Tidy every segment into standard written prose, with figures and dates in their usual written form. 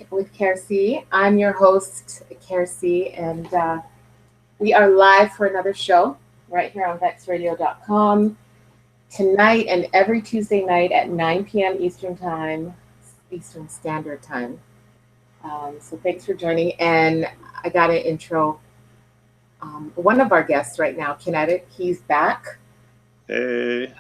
with Kelsey. I'm your host, Kelsey, and we are live for another show right here on VexRadio.com tonight and every Tuesday night at 9 p.m. Eastern Time, Eastern Standard Time. So thanks for joining. And I got an intro. One of our guests right now, Kinetic, he's back. Hey.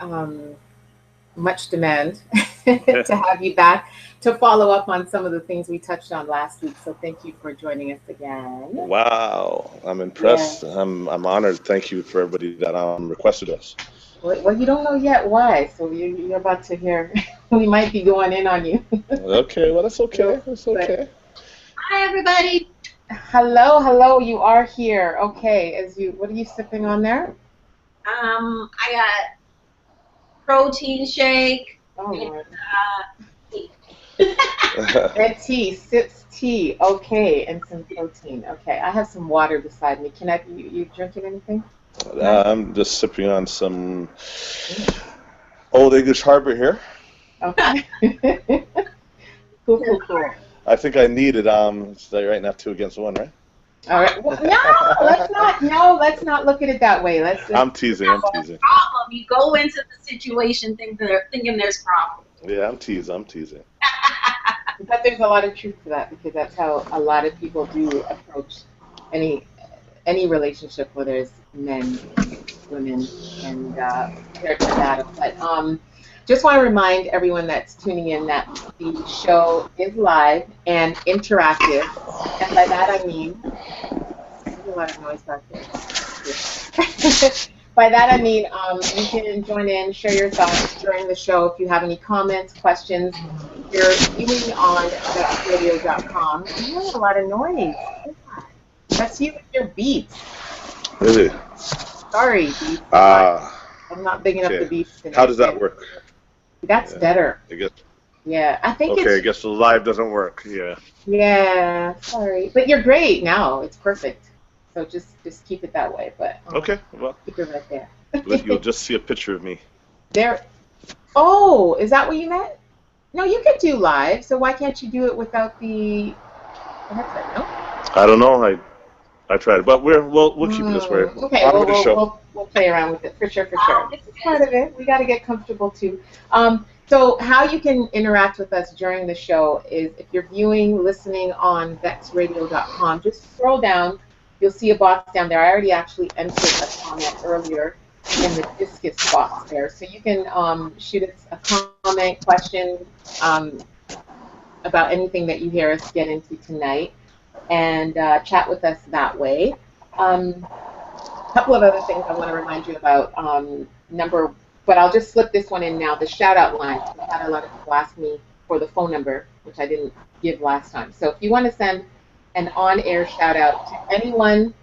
Much demand to have you back to follow up on some of the things we touched on last week. So thank you for joining us again. Wow. I'm Yeah. impressed. I'm honored. Thank you for everybody that requested us. Well, you don't know yet why, so you're about to hear. We might be going in on you. Okay, well that's okay. That's But okay. Hi, everybody. hello, hello, you are here. Okay, what are you sipping on there? I got protein shake Oh, and Lord. tea. Red tea, sips tea. Okay, and some protein. Okay, I have some water beside me. You drinking anything tonight? I'm just sipping on some Mm, Old English Harbor here. okay. Cool, cool, cool. I think I need it. It's like right now 2 against 1, right? All right. Well, no, let's not. No, let's not look at it that way. Let's I'm teasing. I'm Problem. teasing. You go into the situation thinking there's problems. Yeah, I'm teasing. I'm teasing. But there's a lot of truth to that because that's how a lot of people do approach any any relationship, whether it's men, women, and character battle. But just want to remind everyone that's tuning in that the show is live and interactive, and by that I mean there's a lot of noise back there. By that I mean you can join in, share your thoughts during the show. If you have any comments, questions, you're viewing on vexradio.com. You have a lot of noise. That's you with your beats. Really? Sorry, beats. Ah, I'm not big enough to okay. beats How tonight. does that work? That's Yeah. better. I guess. Yeah, I think Okay. I it's guess the live doesn't work. Yeah. yeah. Sorry, but you're great now. It's perfect. So just keep it that way. But Okay. Well, keep it right there. you'll just see a picture of me. There. Oh, is that what you meant? No, you could do live. So why can't you do it without the headset? No. I don't know. I tried, but we'll keep it this way. Okay, On well, with the we'll show. we'll we'll play around with it for sure, for sure. This is part of it. We got to get comfortable too. So how you can interact with us during the show is if you're viewing, listening on vexradio.com, just scroll down. You'll see a box down there. I already actually entered a comment earlier in the discus box there, so you can shoot us a comment, question um, about anything that you hear us get into tonight, and chat with us that way. Couple of other things I want to remind you about. But I'll just slip this one in now. The shout out line. I've had a lot of people ask me for the phone number, which I didn't give last time. So if you want to send an on air shout out to anyone,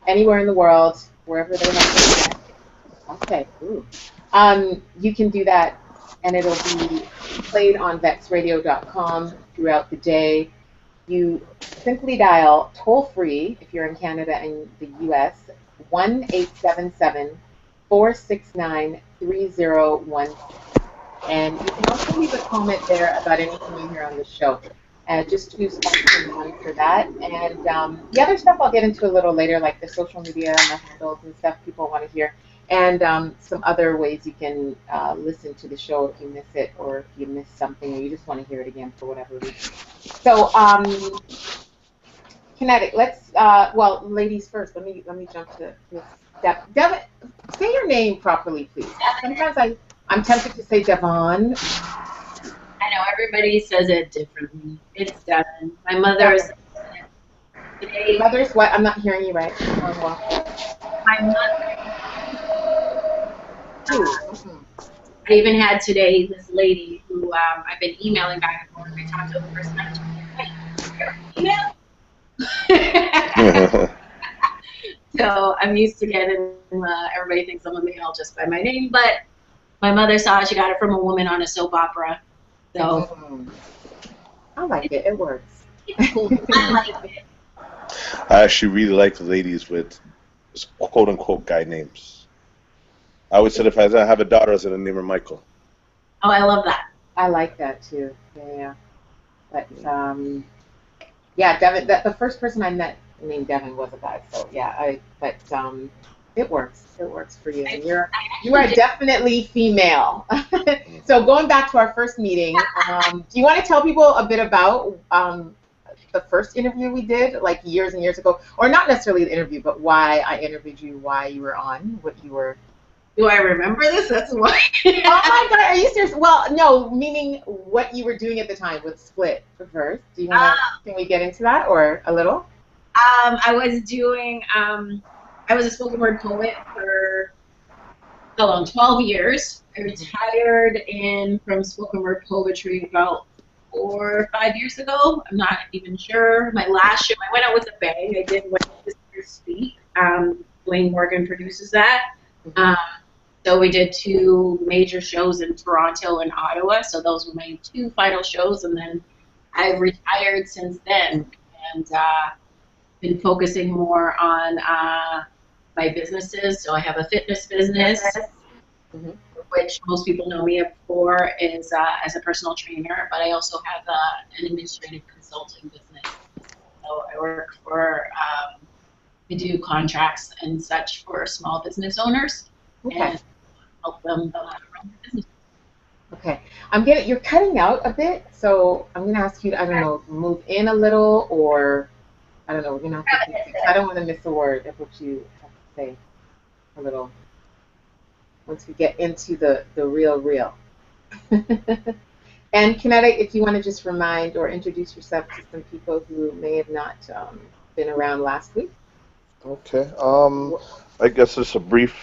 anywhere in the world, wherever they have internet, okay, ooh, you can do that, and it'll be played on vexradio.com throughout the day. You simply dial toll free if you're in Canada and the US 1-877 469 3016. And you can also leave a comment there about anything you hear on the show. Just choose option one for that. And the other stuff I'll get into a little later, like the social media and the handles and stuff people want to hear. And some other ways you can listen to the show if you miss it or if you miss something or you just want to hear it again for whatever reason. So, Kinetic, well, ladies first. Let me jump to Miss Devin. Say your name properly, please. Sometimes I'm tempted to say Devon. I know everybody says it differently. It's Devin. My mother Devin. is today. Mother's what? I'm not hearing you right. Well, My mother. two. Mhm. I even had today this lady who I've been emailing back and forth. I talked to her the first time. She was like, "Wait, you're email?" So I'm used to getting everybody thinks I'm a male just by my name, but my mother saw she got it from a woman on a soap opera. So Mhm. I like it. It works. it's cool. I like it. I actually really like ladies with quote unquote guy names. I always said if I have a daughter, I was gonna name her Michael. Oh, I love that. I like that too. Yeah, yeah. But Yeah, Devin. The first person I met named Devin was a guy. So yeah, but it works. It works for you, and you are definitely female. So going back to our first meeting, do you want to tell people a bit about the first interview we did, like years and years ago, or not necessarily the interview, but why I interviewed you, why you were on, what you were. Do I remember this? That's why. Oh my God, are you serious? Well, no, meaning what you were doing at the time with Split first. Do you want to? Can we get into that or a little? I was doing. I was a spoken word poet for 12 years. I retired from spoken word poetry about 4 or 5 years ago. I'm not even sure. My last show, I went out with a bang. I did When Sisters Speak. Blaine Morgan produces that. So we did 2 major shows in Toronto and Ottawa. So those were my 2 final shows, and then I've retired since then, and been focusing more on my businesses. So I have a fitness business, which most people know me for is as a personal trainer, but I also have an administrative consulting business. So I work for, I do contracts and such for small business owners and help them run their business. Okay, you're cutting out a bit, so I'm gonna ask you to, I don't know, move in a little, or I don't know, we're gonna have to, I don't want to miss a word of what you have to say a little once we get into the real. And Kinetic, if you want to just remind or introduce yourself to some people who may have not been around last week. Okay, I guess it's a brief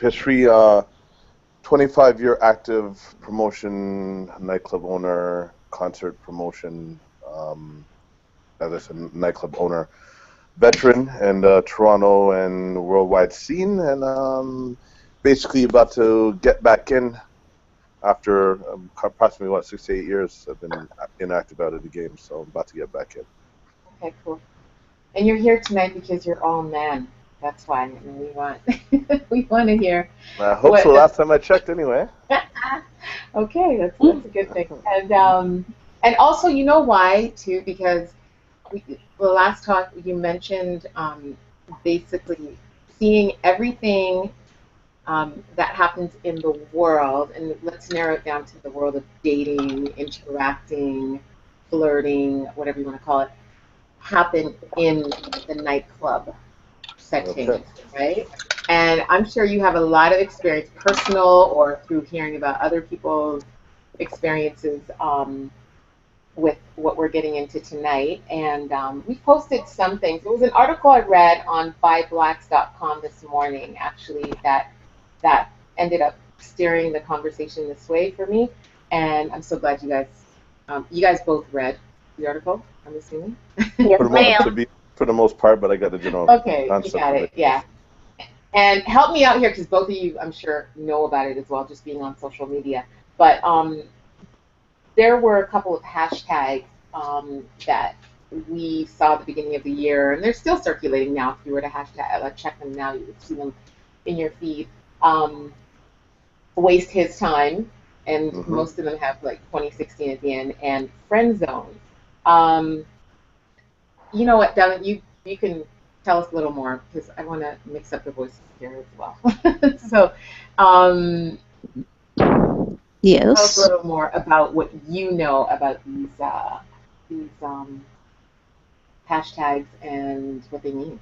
history. 25-year active promotion, nightclub owner, concert promotion, as I said, nightclub owner, veteran in the Toronto and worldwide scene, and basically about to get back in after approximately, 6 to 8 years I've been inactive out of the game, so I'm about to get back in. Okay, cool. And you're here tonight because you're all men. That's why. I mean, we want to hear. I hope so. Last time I checked, anyway. Okay, that's a good thing. And also, you know why too? Because the last talk you mentioned basically seeing everything that happens in the world, and let's narrow it down to the world of dating, interacting, flirting, whatever you want to call it, happen in the nightclub setting, right? And I'm sure you have a lot of experience, personal or through hearing about other people's experiences with what we're getting into tonight. And we posted some things. There was an article I read on byblacks.com this morning, actually, that ended up steering the conversation this way for me. And I'm so glad you guys both read the article, I'm assuming. For the most part, but I got the general concept. You got it, yeah. And help me out here, because both of you, I'm sure, know about it as well, just being on social media. But there were a couple of hashtags that we saw at the beginning of the year, and they're still circulating now. If you were to check them now, you would see them in your feed. Waste His Time, and most of them have like 2016 at the end, and Friend Zone. You know what, Devin, you can tell us a little more, because I want to mix up the voices here as well. So, yes. Tell us a little more about what you know about these hashtags and what they mean.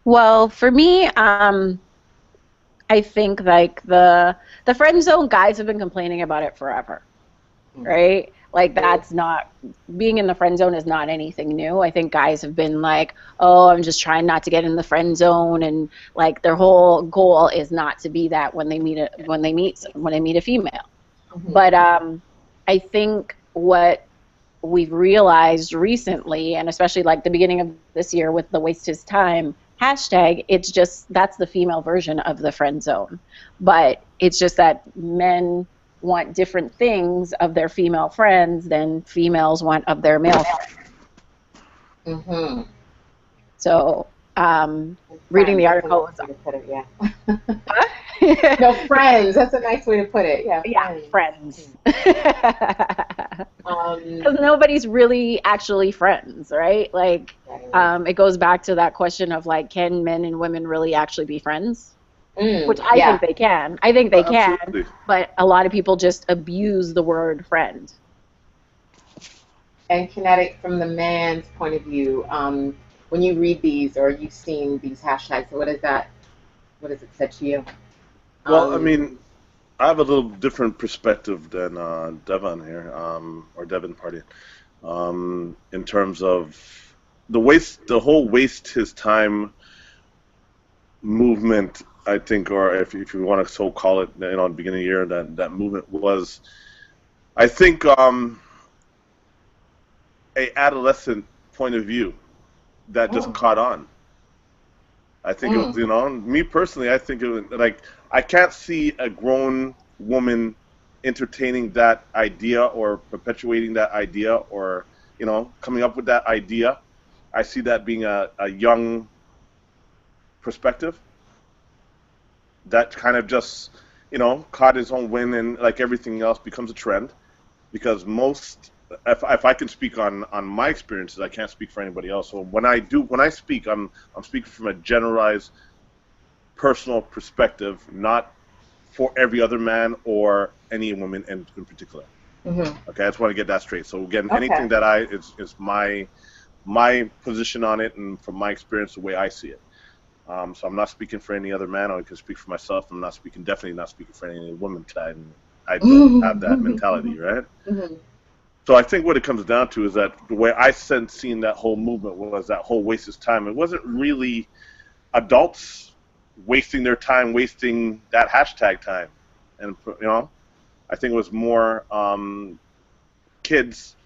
Well, for me, I think like the friend zone guys have been complaining about it forever, right? Like that's not, being in the friend zone is not anything new. I think guys have been like, oh, I'm just trying not to get in the friend zone, and like their whole goal is not to be that when they meet a female. But I think what we've realized recently, and especially like the beginning of this year with the Waste His Time hashtag, it's just, that's the female version of the friend zone. But it's just that men want different things of their female friends than females want of their male friends. So reading the Friends, article. that's a nice way to put it, yeah. Huh? No, friends. That's a nice way to put it. Yeah, Yeah, friends. Um, Because nobody's really actually friends, right? Like, it goes back to that question of like, can men and women really actually be friends? Which I yeah. think they can. I think they can, Absolutely. but a lot of people just abuse the word friend. And Kinetic, from the man's point of view, when you read these or you've seen these hashtags, what is that? What does it say to you? Well, I mean, I have a little different perspective than Devon here, or Devon, pardon, in terms of the whole waste his time movement. I think, or if you want to so call it, at the beginning of the year, that movement was, I think, a adolescent point of view that just caught on. I think it was, me personally, I think it was like I can't see a grown woman entertaining that idea or perpetuating that idea or, coming up with that idea. I see that being a young perspective that kind of just, caught his own wind and like everything else becomes a trend because if I can speak on my experiences, I can't speak for anybody else. So when I speak, I'm speaking from a generalized personal perspective, not for every other man or any woman in particular. Okay, I just want to get that straight. So again, anything that is my position on it, and from my experience, the way I see it. So I'm not speaking for any other man. I can speak for myself. I'm definitely not speaking for any woman. I don't have that mentality, right? So I think what it comes down to is that the way I seen that whole movement was that whole waste of time. It wasn't really adults wasting their time, wasting that hashtag time, and I think it was more kids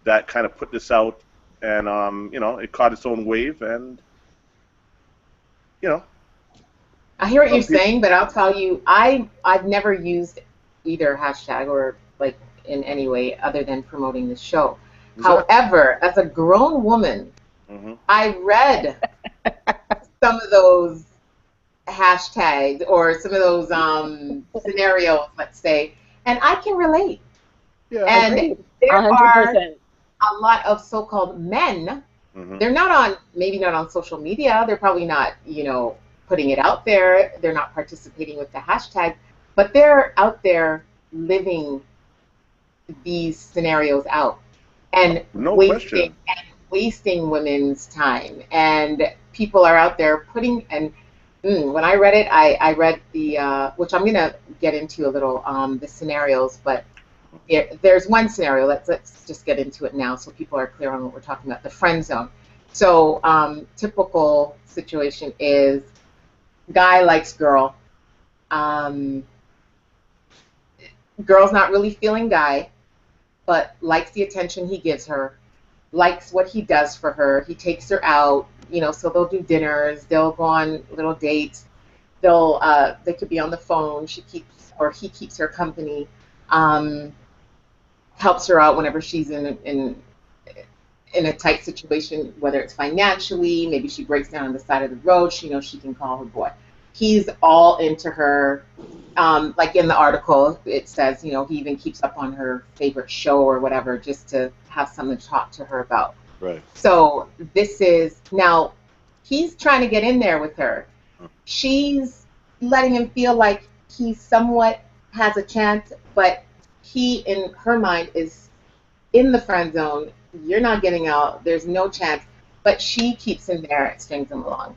that kind of put this out, and it caught its own wave, and I hear what you're saying, but I'll tell you, I've never used either hashtag or like in any way other than promoting the show. However, as a grown woman, I read some of those hashtags or some of those scenarios, let's say, and I can relate. Yeah, and there 100%. are a lot of so-called men. They're maybe not on social media. They're probably not, putting it out there. They're not participating with the hashtag, but they're out there living these scenarios out and wasting women's time. And people are out there putting, and when I read it, I read the, which I'm going to get into a little, the scenarios, but there's one scenario, let's just get into it now so people are clear on what we're talking about, the friend zone. So typical situation is guy likes girl. Girl's not really feeling guy, but likes the attention he gives her, likes what he does for her. He takes her out, so they'll do dinners, they'll go on little dates, they could be on the phone, he keeps her company, helps her out whenever she's in a tight situation, whether it's financially, maybe she breaks down on the side of the road, she knows she can call her boy. He's all into her. Like in the article, it says, he even keeps up on her favorite show or whatever just to have something to talk to her about. Right. So now he's trying to get in there with her. She's letting him feel like he somewhat has a chance, but he, in her mind, is in the friend zone. You're not getting out. There's no chance. But she keeps him there, strings him along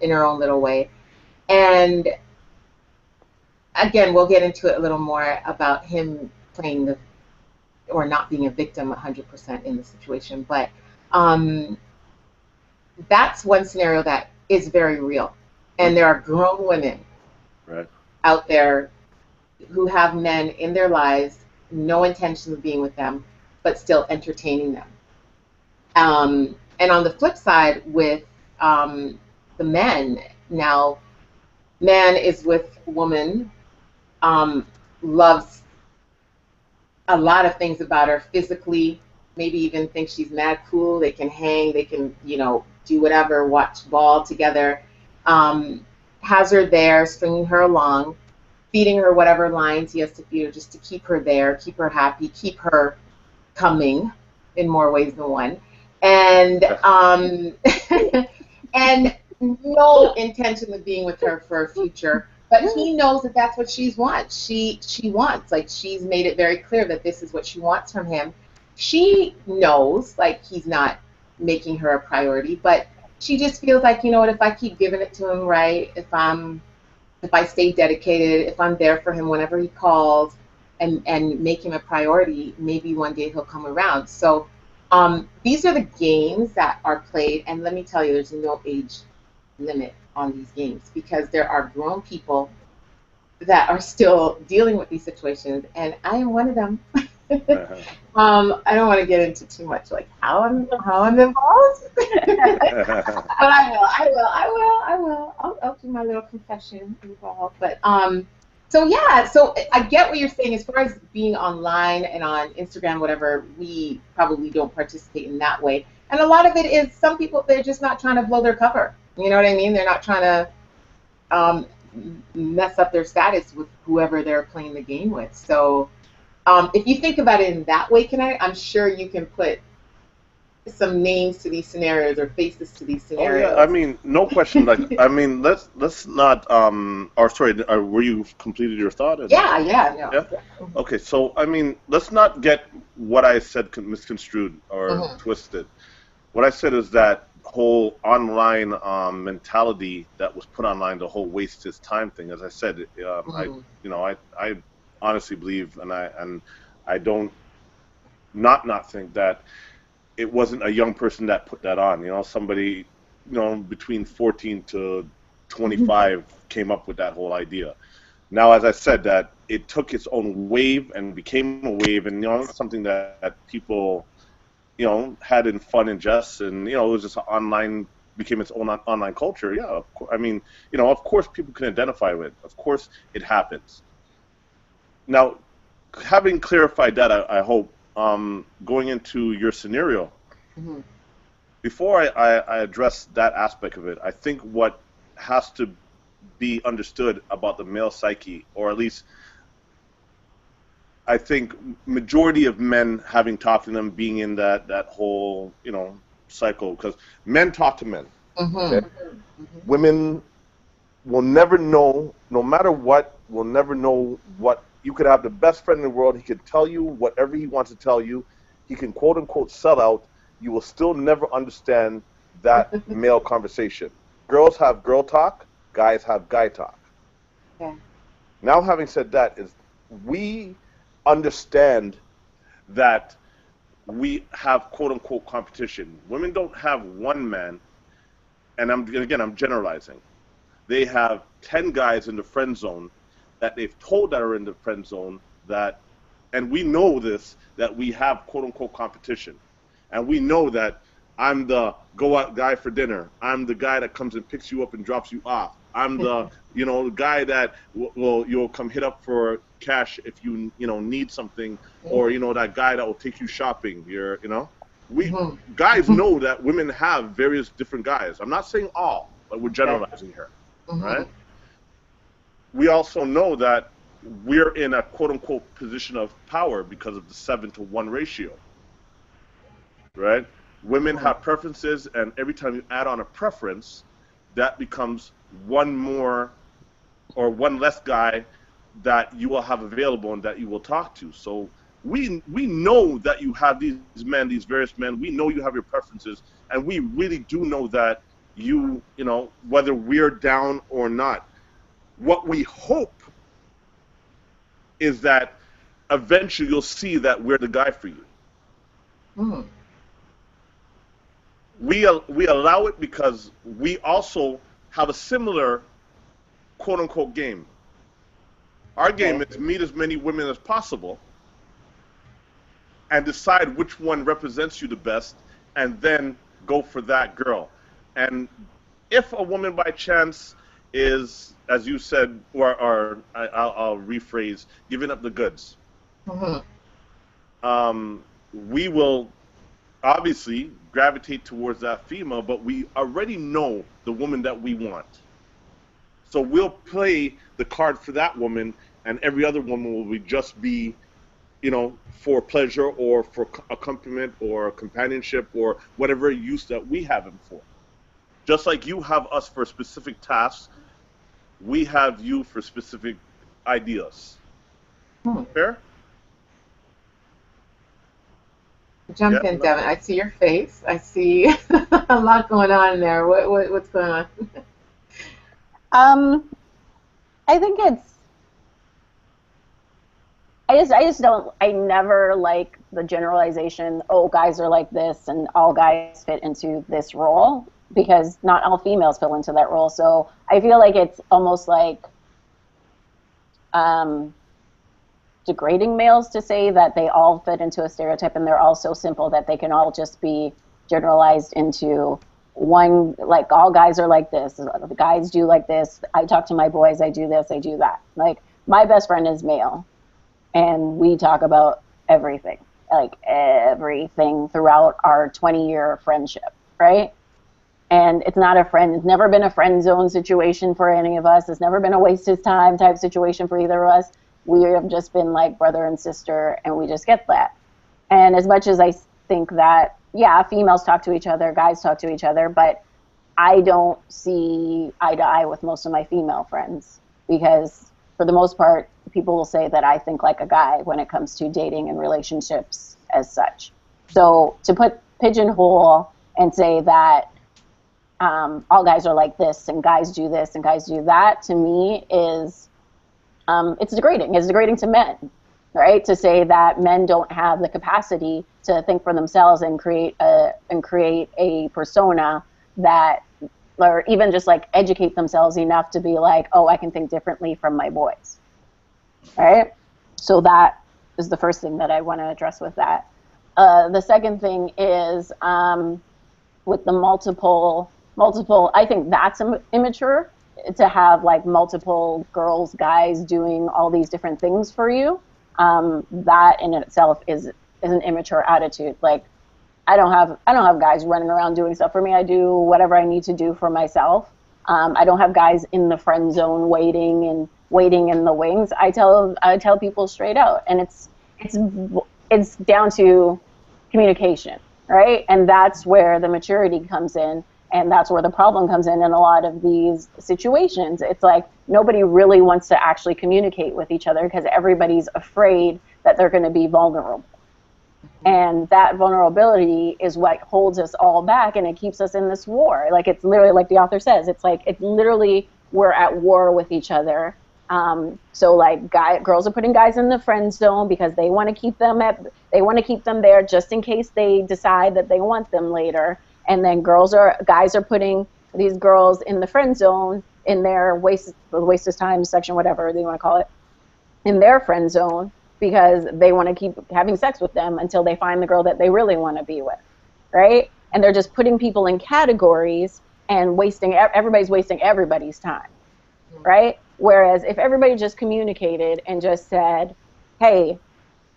in her own little way. And again, we'll get into it a little more about him playing or not being a victim 100% in the situation. But that's one scenario that is very real. And there are grown women out there who have men in their lives, no intention of being with them, but still entertaining them. And on the flip side, with the men, now, man is with woman, loves a lot of things about her physically, maybe even think she's mad cool. They can hang, they can, do whatever, watch ball together. Has her there, stringing her along, feeding her whatever lines he has to feed her just to keep her there, keep her happy, keep her coming in more ways than one. And and no intention of being with her for a future. But he knows that that's what she wants. She wants, like, she's made it very clear that this is what she wants from him. She knows, like, he's not making her a priority, but she just feels like, you know what, if I keep giving it to him right, if I stay dedicated, if I'm there for him whenever he calls and make him a priority, maybe one day he'll come around. So these are the games that are played, and let me tell you, there's no age limit on these games because there are grown people that are still dealing with these situations, and I am one of them. I don't want to get into too much, like how I'm involved, but I will. I'll do my little confession involved. But so yeah, so I get what you're saying as far as being online and on Instagram, whatever. We probably don't participate in that way, and a lot of it is some people, they're just not trying to blow their cover. You know what I mean? They're not trying to mess up their status with whoever they're playing the game with. So if you think about it in that way, I'm sure you can put some names to these scenarios or faces to these scenarios. Oh, yeah. I mean, no question. Like, I mean, let's not. Or sorry, were you completed your thought? Yeah. Yeah. Okay, so I mean, let's not get what I said misconstrued or twisted. What I said is that whole online mentality that was put online, the whole waste his time thing. As I said, I honestly believe, and I don't not think that it wasn't a young person that put that on. Somebody, between 14 to 25 came up with that whole idea. Now, as I said, that it took its own wave and became a wave, and something that people had in fun and jest, and it was just became its own online culture. Yeah, I mean, of course people can identify with it. Of course it happens. Now, having clarified that, I hope, going into your scenario, before I address that aspect of it, I think what has to be understood about the male psyche, or at least I think majority of men, having talked to them, being in that whole cycle, because men talk to men. Okay? Women will never know, no matter what, will never know what. You could have the best friend in the world. He could tell you whatever he wants to tell you. He can quote unquote sell out. You will still never understand that male conversation. Girls have girl talk. Guys have guy talk. Yeah. Now, having said that, we understand that we have quote-unquote competition. Women don't have one man, and I'm generalizing. They have 10 guys in the friend zone that they've told that are in the friend zone, and we know this, that we have quote-unquote competition. And we know that I'm the go-out guy for dinner. I'm the guy that comes and picks you up and drops you off. I'm the, the guy that you'll come hit up for cash if you, need something, or, that guy that will take you shopping. Guys know that women have various different guys. I'm not saying all, but we're generalizing here, right? We also know that we're in a quote-unquote position of power because of the 7-to-1 ratio, right? Women have preferences, and every time you add on a preference, that becomes one more or one less guy that you will have available and that you will talk to. So we know that you have these men, these various men. We know you have your preferences, and we really do know that you whether we're down or not. What we hope is that eventually you'll see that we're the guy for you. We allow it because we also have a similar quote-unquote game. Our game is meet as many women as possible and decide which one represents you the best, and then go for that girl. And if a woman by chance is, as you said, or I'll rephrase, giving up the goods, we will obviously gravitate towards that female, but we already know the woman that we want. So we'll play the card for that woman, and every other woman will just be, for pleasure or for accompaniment or companionship or whatever use that we have him for. Just like you have us for specific tasks, we have you for specific ideas. Fair? Jump in, Devin. I see your face. I see a lot going on there. What's going on? I think I never like the generalization, oh, guys are like this and all guys fit into this role, because not all females fit into that role. So I feel like it's almost like degrading males to say that they all fit into a stereotype and they're all so simple that they can all just be generalized into one, like all guys are like this, the guys do like this, I talk to my boys, I do this, I do that. Like my best friend is male and we talk about everything, like everything throughout our 20-year friendship, right? And it's not it's never been a friend zone situation for any of us. It's never been a waste of time type situation for either of us. We have just been like brother and sister, and we just get that. And as much as I think that, yeah, females talk to each other, guys talk to each other, but I don't see eye to eye with most of my female friends, because for the most part, people will say that I think like a guy when it comes to dating and relationships as such. So to pigeonhole and say that all guys are like this and guys do this and guys do that, to me is it's degrading. It's degrading to men, right? To say that men don't have the capacity to think for themselves and create a persona that, or even just like educate themselves enough to be like, oh, I can think differently from my boys, right? So that is the first thing that I want to address with that. The second thing is with the multiple, I think that's immature, to have like multiple girls, guys doing all these different things for you. That in itself is an immature attitude. Like I don't have guys running around doing stuff for me. I do whatever I need to do for myself. I don't have guys in the friend zone waiting in the wings. I tell people straight out, and it's down to communication, right? And that's where the maturity comes in. And that's where the problem comes in a lot of these situations. It's like nobody really wants to actually communicate with each other because everybody's afraid that they're going to be vulnerable. And that vulnerability is what holds us all back, and it keeps us in this war. Like it's literally, like the author says, it's literally we're at war with each other. So like girls are putting guys in the friend zone because they want to keep them there just in case they decide that they want them later. And then guys are putting these girls in the friend zone in their waste of time section, whatever they want to call it, in their friend zone because they want to keep having sex with them until they find the girl that they really want to be with, right? And they're just putting people in categories and everybody's wasting everybody's time, right? Whereas if everybody just communicated and just said, hey,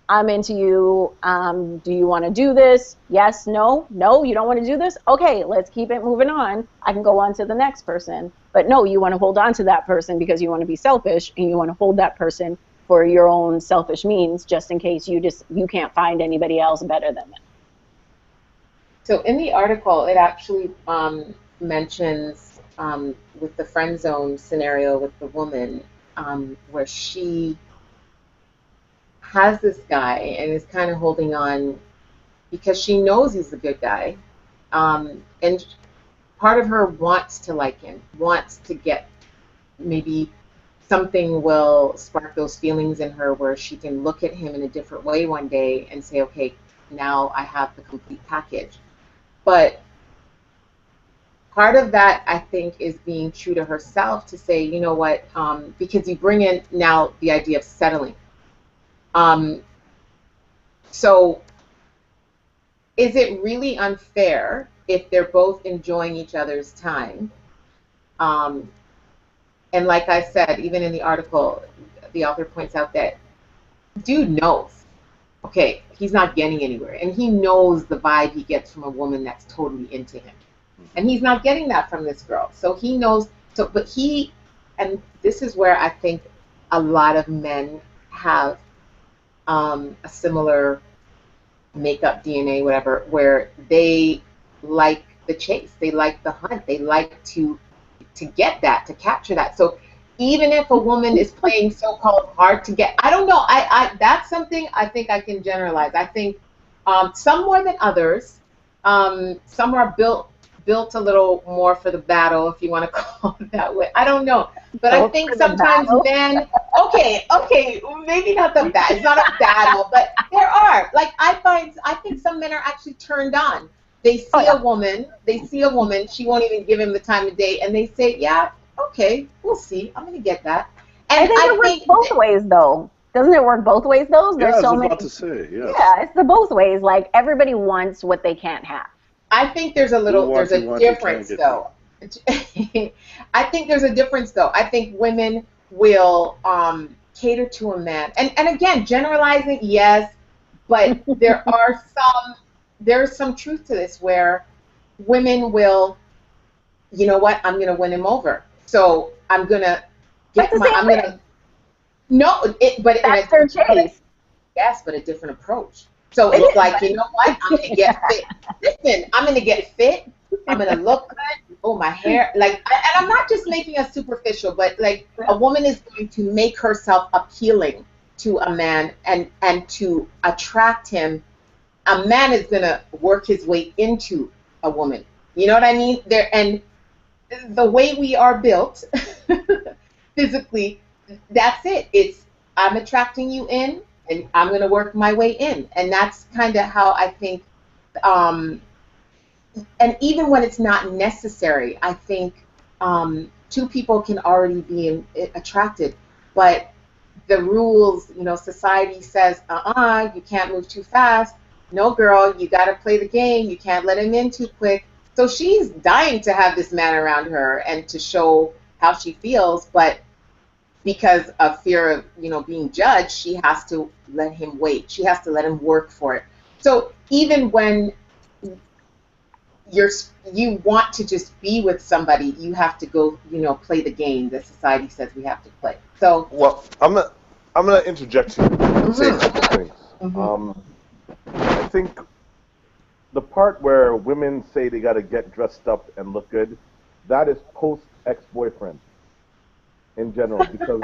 I'm into you, do you want to do this? Yes, no, you don't want to do this? Okay, let's keep it moving on. I can go on to the next person. But no, you want to hold on to that person because you want to be selfish and you want to hold that person for your own selfish means just in case you can't find anybody else better than them. So in the article, it actually mentions with the friend zone scenario with the woman where she has this guy and is kind of holding on because she knows he's a good guy, and part of her wants to like him, wants to get, maybe something will spark those feelings in her where she can look at him in a different way one day and say, okay, now I have the complete package. But part of that, I think, is being true to herself to say, you know what, because you bring in now the idea of settling. So is it really unfair if they're both enjoying each other's time? And like I said, even in the article, the author points out that dude knows, okay, he's not getting anywhere. And he knows the vibe he gets from a woman that's totally into him. And he's not getting that from this girl. So he knows, so, but he, and this is where I think a lot of men have a similar makeup DNA, whatever, where they like the chase, they like the hunt, they like to get that, to capture that. So even if a woman is playing so-called hard to get, I don't know, I that's something I think I can generalize. I think some more than others. Some are built a little more for the battle, if you want to call it that way. I don't know, but I think sometimes men. Okay, maybe not the battle. It's not a battle, but there are. Like I think some men are actually turned on. They see a woman. She won't even give him the time of day, and they say, "Yeah, okay, we'll see. I'm gonna get that." And I think it works both ways, though. Doesn't it work both ways, though? There's I was about to say, yeah. Yeah, it's the both ways. Like, everybody wants what they can't have. I think there's a difference, though. I think there's a difference, though. I think women will cater to a man, and again, generalizing, yes, but there's some truth to this where women will, you know what, I'm gonna win him over, so I'm gonna get that's their chase. Yes, but a different approach. So it's like, you know what? I'm going to get fit. Listen, I'm going to get fit. I'm going to look good. Oh, my hair. Like, and I'm not just making us superficial, but like a woman is going to make herself appealing to a man and to attract him. A man is going to work his way into a woman. You know what I mean? And the way we are built physically, that's it. It's I'm attracting you in, and I'm going to work my way in. And that's kind of how I think, and even when it's not necessary, I think two people can already be attracted. But the rules, you know, society says, you can't move too fast. No, girl, you got to play the game. You can't let him in too quick. So she's dying to have this man around her and to show how she feels, but because of fear of, you know, being judged, she has to let him wait. She has to let him work for it. So even when you want to just be with somebody, you have to go, you know, play the game that society says we have to play. So well, I'm gonna interject here and say a couple things. I think the part where women say they got to get dressed up and look good, that is post ex-boyfriend. In general, because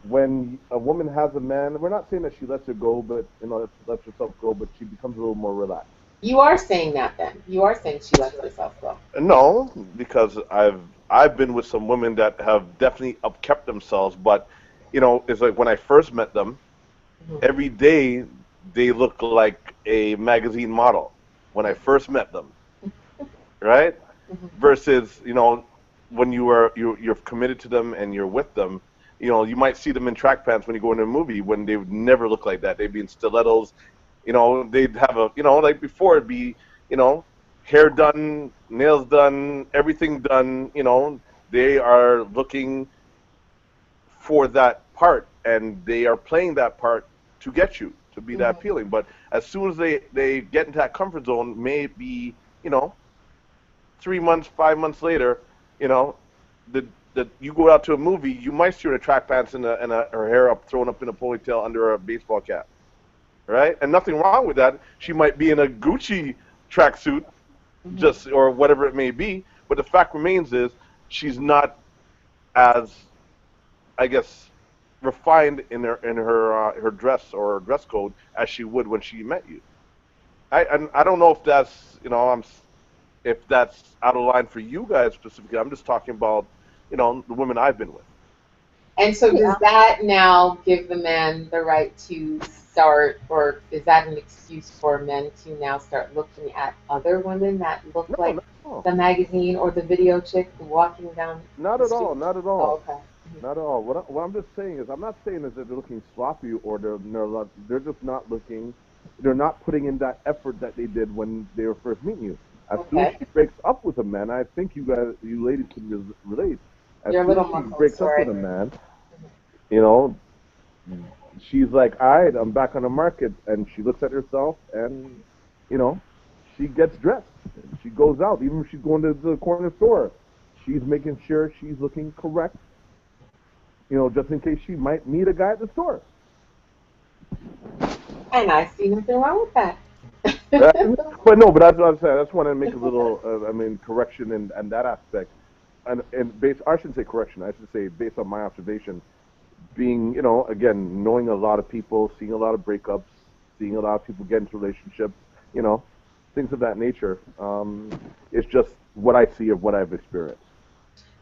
when a woman has a man, we're not saying that she lets her go, but you know, lets herself go, but she becomes a little more relaxed. You are saying that, then. You are saying she lets herself go. No, because I've been with some women that have definitely upkept themselves, but you know, it's like when I first met them, every day they look like a magazine model when I first met them, right? Versus, you know, when you're committed to them and you're with them, you know, you might see them in track pants when you go into a movie when they would never look like that. They'd be in stilettos, you know, they'd have a, you know, like before it'd be, you know, hair done, nails done, everything done, you know, they are looking for that part and they are playing that part to get you, to be that appealing. But as soon as they get into that comfort zone, maybe, you know, 3 months, 5 months later, you know, that you go out to a movie, you might see her in a track pants and her hair up, thrown up in a ponytail under a baseball cap, right? And nothing wrong with that. She might be in a Gucci tracksuit, just or whatever it may be. But the fact remains is she's not as, I guess, refined in her dress or dress code as she would when she met you. I don't know if that's, you know, if that's out of line for you guys specifically. I'm just talking about, you know, the women I've been with. And so does that now give the man the right to start, or is that an excuse for men to now start looking at other women that look like the magazine or the video chick walking down Not the at street? all, not at all. Oh, okay. Not at all. What I'm just saying is, I'm not saying that they're looking sloppy or they're just not looking, they're not putting in that effort that they did when they were first meeting you. As soon as she breaks up with a man, I think you ladies can relate. As soon as she breaks up with a man, you know, she's like, all right, I'm back on the market, and she looks at herself, and you know, she gets dressed. And she goes out, even if she's going to the corner store. She's making sure she's looking correct, you know, just in case she might meet a guy at the store. And I see nothing wrong with that. But no, but that's what I'm saying. I just want to make a little, correction in that aspect. And based, I shouldn't say correction. I should say based on my observation, being, you know, again, knowing a lot of people, seeing a lot of breakups, seeing a lot of people get into relationships, you know, things of that nature. It's just what I see of what I've experienced.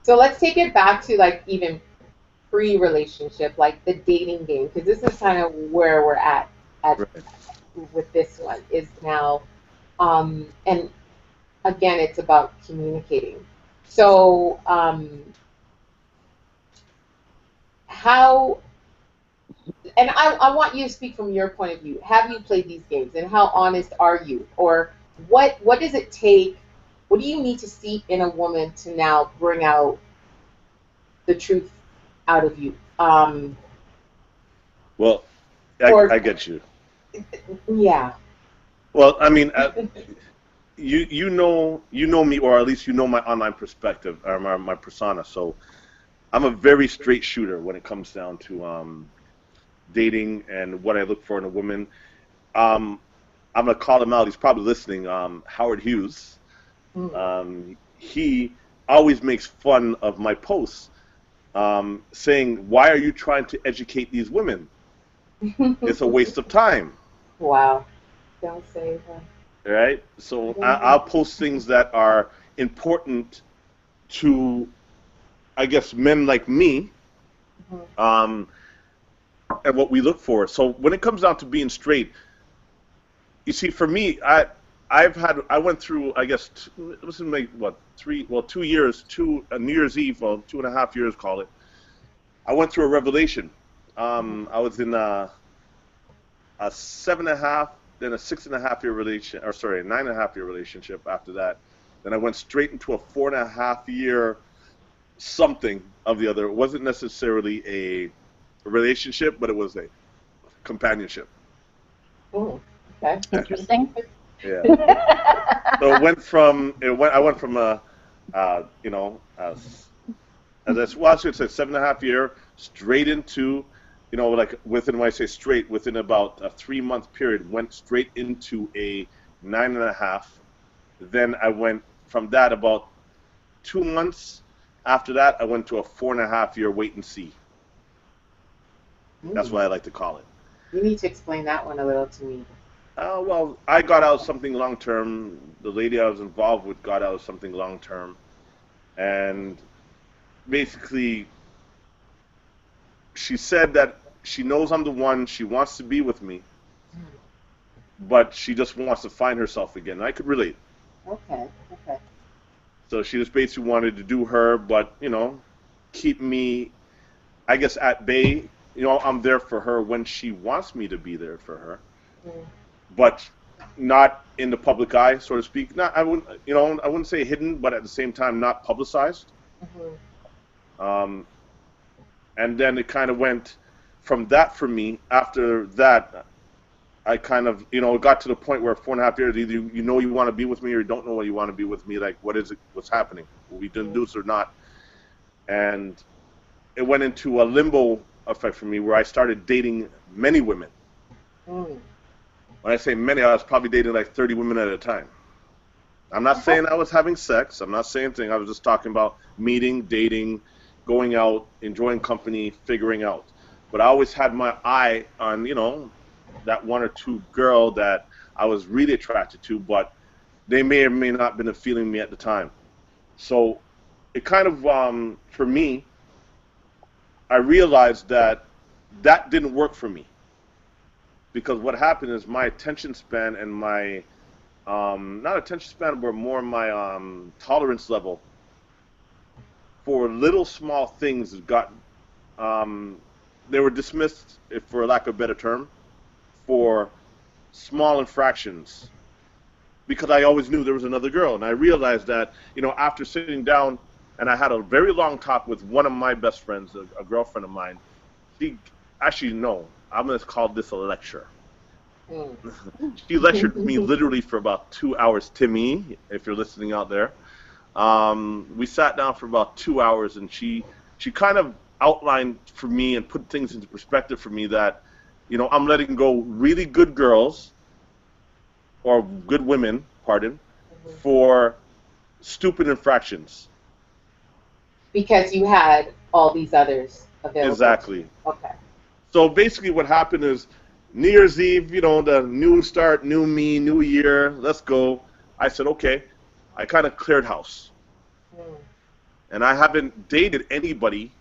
So let's take it back to like even pre-relationship, like the dating game, because this is kind of where we're at Right. with this one is now, and again, it's about communicating. So how, and I want you to speak from your point of view. Have you played these games, and how honest are you, or what does it take? What do you need to see in a woman to now bring out the truth out of you? Well, Or- I get you. Yeah. Well, I mean, you know me, or at least you know my online perspective or my persona. So I'm a very straight shooter when it comes down to dating and what I look for in a woman. I'm gonna call him out. He's probably listening. Howard Hughes. He always makes fun of my posts, saying, "Why are you trying to educate these women? It's a waste of time." Wow. Don't say that. Right? So I'll post things that are important to, I guess, men like me, and what we look for. So when it comes down to being straight, you see, for me, I went through, I guess, it was in like, 2 years, New Year's Eve, well, 2.5 years, call it. I went through a revelation. I was in a 7.5, then a 6.5 year relation, or sorry, a 9.5 year relationship after that. Then I went straight into a 4.5 year something of the other. It wasn't necessarily a relationship, but it was a companionship. Oh, okay. Interesting. Yeah. So I went from a, as I should say, 7.5 year straight into, like within, when I say straight, within about a 3-month period, went straight into a 9.5. Then I went from that about 2 months. After that, I went to a 4.5 year wait and see. That's what I like to call it. You need to explain that one a little to me. Well, I got out of something long term. The lady I was involved with got out of something long term, and basically, she said that she knows I'm the one. She wants to be with me, but she just wants to find herself again. I could relate. Okay. So she just basically wanted to do her, but keep me, I guess, at bay. I'm there for her when she wants me to be there for her, but not in the public eye, so to speak. Not, I wouldn't say hidden, but at the same time not publicized. And then it kind of went from that for me. After that, I kind of, it got to the point where 4.5 years, either you want to be with me or you don't know what you want to be with me. Like, what is it? What's happening? Will we do this or not? And it went into a limbo effect for me where I started dating many women. When I say many, I was probably dating like 30 women at a time. I'm not saying I was having sex. I'm not saying anything. I was just talking about meeting, dating, going out, enjoying company, figuring out. But I always had my eye on, that one or two girl that I was really attracted to, but they may or may not have been feeling me at the time. So it kind of, for me, I realized that didn't work for me. Because what happened is my attention span and my, not attention span, but more my tolerance level for little small things got, they were dismissed, if for lack of a better term, for small infractions. Because I always knew there was another girl. And I realized that, after sitting down, and I had a very long talk with one of my best friends, a girlfriend of mine. She, actually, no, I'm going to call this a lecture. Mm. She lectured me literally for about 2 hours. Timmy, if you're listening out there, we sat down for about 2 hours, and she kind of outlined for me and put things into perspective for me that, I'm letting go really good girls or good women, pardon, for stupid infractions. Because you had all these others available. Exactly. Okay. So basically what happened is New Year's Eve, the new start, new me, new year, let's go. I said, okay. I kind of cleared house. And I haven't dated anybody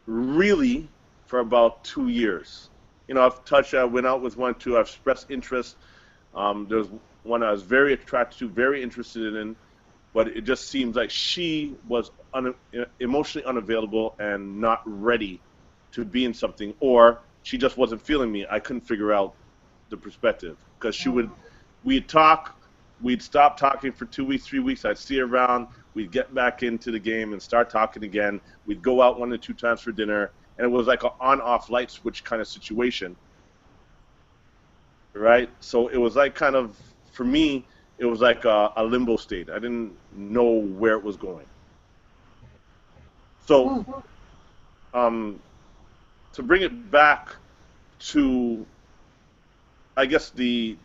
really for about 2 years. I went out with one, two, I've expressed interest. There's one I was very attracted to, very interested in, but it just seems like she was emotionally unavailable and not ready to be in something, or she just wasn't feeling me. I couldn't figure out the perspective, because we'd talk, we'd stop talking for 2 weeks, 3 weeks, I'd see her around, we'd get back into the game and start talking again, we'd go out 1 to 2 times for dinner, and it was like an on-off light switch kind of situation, right? So it was like kind of, for me, it was like a limbo state. I didn't know where it was going. So, to bring it back to, I guess, the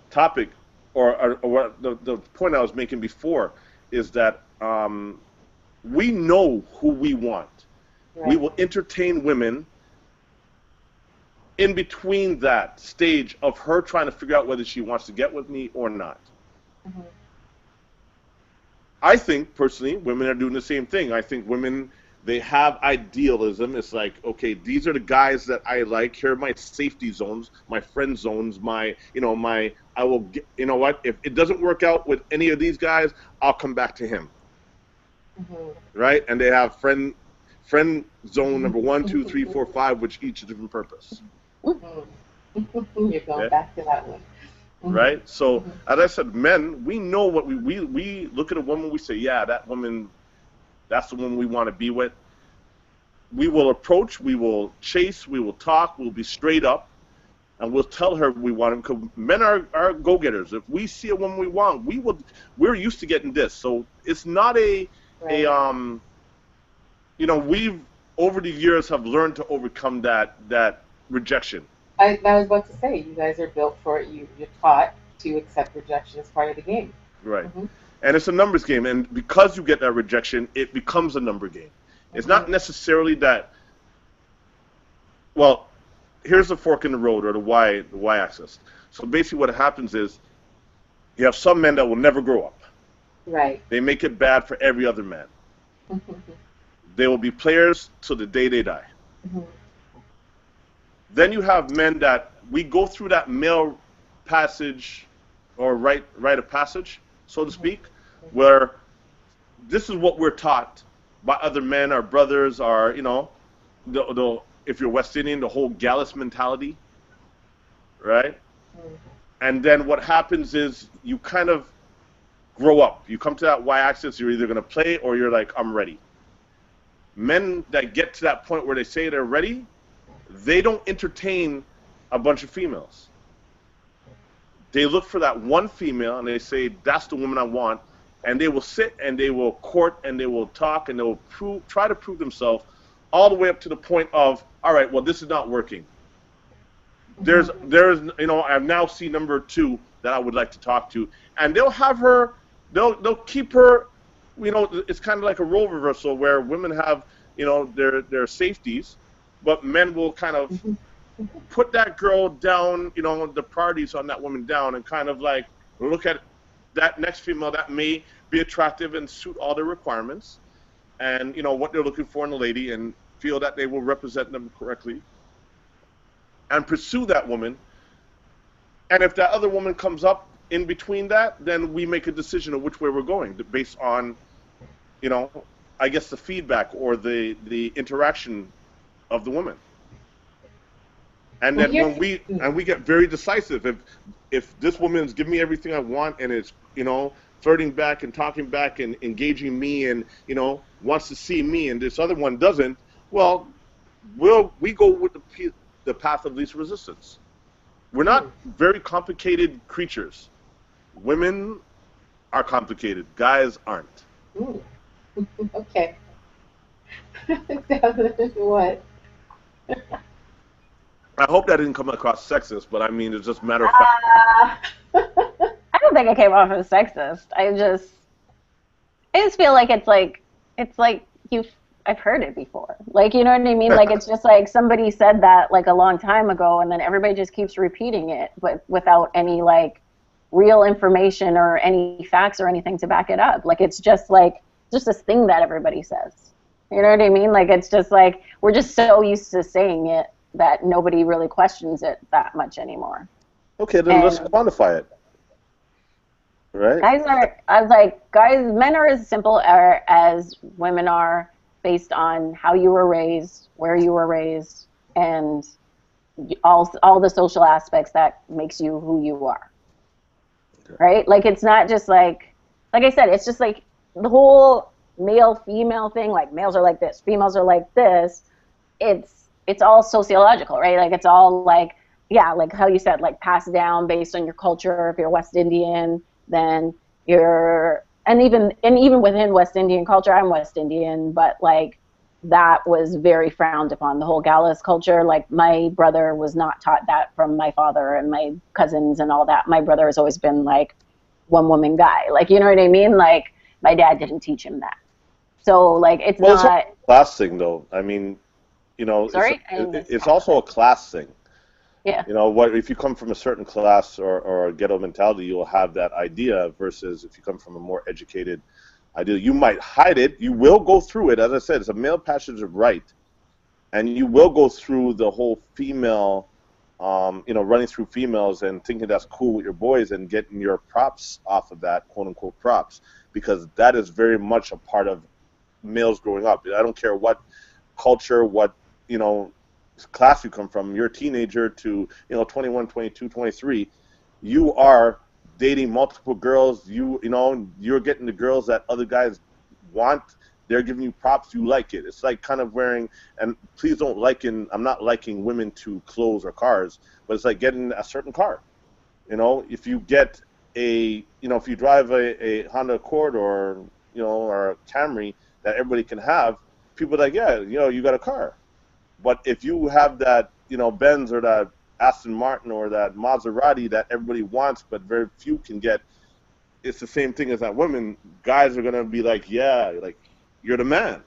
topic, or the point I was making before, is that we know who we want. Right. We will entertain women in between that stage of her trying to figure out whether she wants to get with me or not. Mm-hmm. I think, personally, women are doing the same thing. I think women, they have idealism. It's like, okay, these are the guys that I like. Here are my safety zones, my friend zones, I will get, what? If it doesn't work out with any of these guys, I'll come back to him. Mm-hmm. Right? And they have friend zone number 1, 2, 3, 4, 5, which each a different purpose. Mm-hmm. You're going back to that one. Mm-hmm. Right? So, as I said, men, we know what we look at a woman, we say, yeah, that woman, that's the woman we want to be with. We will approach, we will chase, we will talk, we'll be straight up, and we'll tell her we want him, because men are go-getters. If we see a woman we want, we're used to getting this. So it's not we've, over the years, have learned to overcome that rejection. I was about to say, you guys are built for it. You're taught to accept rejection as part of the game. Right. Mm-hmm. And it's a numbers game. And because you get that rejection, it becomes a number game. Mm-hmm. It's not necessarily that, well, here's the fork in the road, or the y-axis. So basically what happens is you have some men that will never grow up. Right. They make it bad for every other man. Mm-hmm. They will be players till the day they die. Mm-hmm. Then you have men that we go through that male passage, or rite of passage, so to speak, where this is what we're taught by other men, our brothers, our, if you're West Indian, the whole Gallus mentality, right? And then what happens is you kind of grow up. You come to that y-axis, you're either going to play or you're like, I'm ready. Men that get to that point where they say they're ready, they don't entertain a bunch of females. They look for that one female and they say, that's the woman I want. And they will sit and they will court and they will talk and they will try to prove themselves all the way up to the point of, all right, well, this is not working. There's I've now seen number 2 that I would like to talk to. And they'll have her, they'll keep her, it's kind of like a role reversal where women have, their safeties, but men will kind of put that girl down, the priorities on that woman down, and kind of like look at that next female that may be attractive and suit all their requirements, and what they're looking for in a lady, and feel that they will represent them correctly, and pursue that woman. And if that other woman comes up in between that, then we make a decision of which way we're going based on, I guess the feedback or the interaction of the woman. And then when we get very decisive, if this woman's giving me everything I want and it's flirting back and talking back and engaging me and wants to see me, and this other one doesn't, well, we go with the path of least resistance. We're not very complicated creatures. Women are complicated. Guys aren't. Ooh. Okay. What? I hope that didn't come across sexist, but I mean, it's just a matter of fact. I don't think it came off as sexist. I just feel like it's like I've heard it before. Like, you know what I mean? Like, it's just like somebody said that like a long time ago, and then everybody just keeps repeating it, but without any like real information or any facts or anything to back it up. Like, it's just this thing that everybody says. You know what I mean? Like, it's just like we're just so used to saying it that nobody really questions it that much anymore. Okay, then let's quantify it. Right? Men are as simple as women are based on how you were raised, where you were raised, and all the social aspects that makes you who you are. Okay. Right? Like, it's not just like I said, it's just like the whole male-female thing, like males are like this, females are like this. It's all sociological, right? Like, it's all like, yeah, like how you said, like passed down based on your culture. If you're West Indian, then and even within West Indian culture, I'm West Indian, but like that was very frowned upon. The whole Gallus culture, like my brother was not taught that from my father and my cousins and all that. My brother has always been like one woman guy, like, you know what I mean? Like, my dad didn't teach him that. So like it's not. It's a class thing, though. I mean, you know, sorry? It's also a class thing. Yeah. You know, what if you come from a certain class or a ghetto mentality, you'll have that idea, versus if you come from a more educated idea, you might hide it. You will go through it. As I said, it's a male passage of right, and you will go through the whole female, running through females and thinking that's cool with your boys and getting your props off of that, quote unquote props, because that is very much a part of males growing up. I don't care what culture, what, class you come from. You're a teenager to 21, 22, 23, you are dating multiple girls. You're getting the girls that other guys want. They're giving you props. You like it. It's like kind of wearing, and please don't I'm not liking women to clothes or cars, but it's like getting a certain car. If you get if you drive a Honda Accord or a Camry that everybody can have, people are like, yeah, you got a car. But if you have that, Benz or that Aston Martin or that Maserati that everybody wants but very few can get, it's the same thing as that women. Guys are going to be like, yeah, like, you're the man.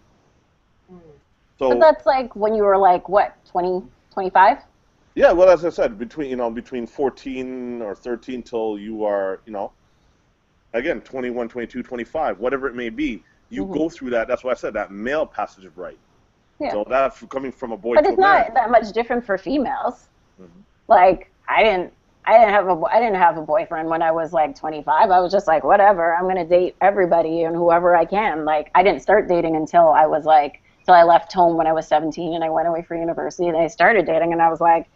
So but that's like when you were like, what, 20, 25? Yeah, well, as I said, between 14 or 13 till you are, again, 21, 22, 25, whatever it may be, you go through that. That's why I said that male passage of right. Yeah. So that's coming from a boy to a man. But it's not that much different for females. Mm-hmm. Like, I didn't have a boyfriend when I was like 25. I was just like, whatever, I'm gonna date everybody and whoever I can. Like, I didn't start dating until I left home when I was 17 and I went away for university, and I started dating, and I was like,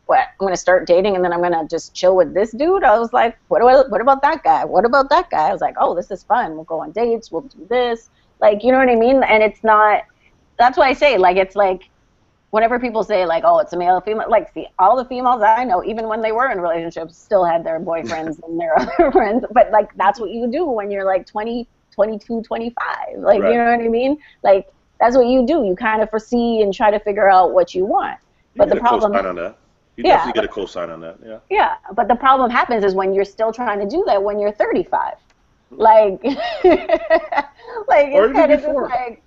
what, I'm gonna start dating and then I'm gonna just chill with this dude? I was like, what about that guy? What about that guy? I was like, oh, this is fun. We'll go on dates. We'll do this. Like, you know what I mean? And it's not. That's why I say, like, it's like, whenever people say, like, oh, it's a male or female, like, see, all the females I know, even when they were in relationships, still had their boyfriends and their other friends. But, like, that's what you do when you're, like, 20, 22, 25. Like, right. You know what I mean? Like, that's what you do. You kind of foresee and try to figure out what you want. But the problem... on that. You definitely get a cosign on that, yeah. Yeah, but the problem happens is when you're still trying to do that when you're 35. Like, it's kind of just like...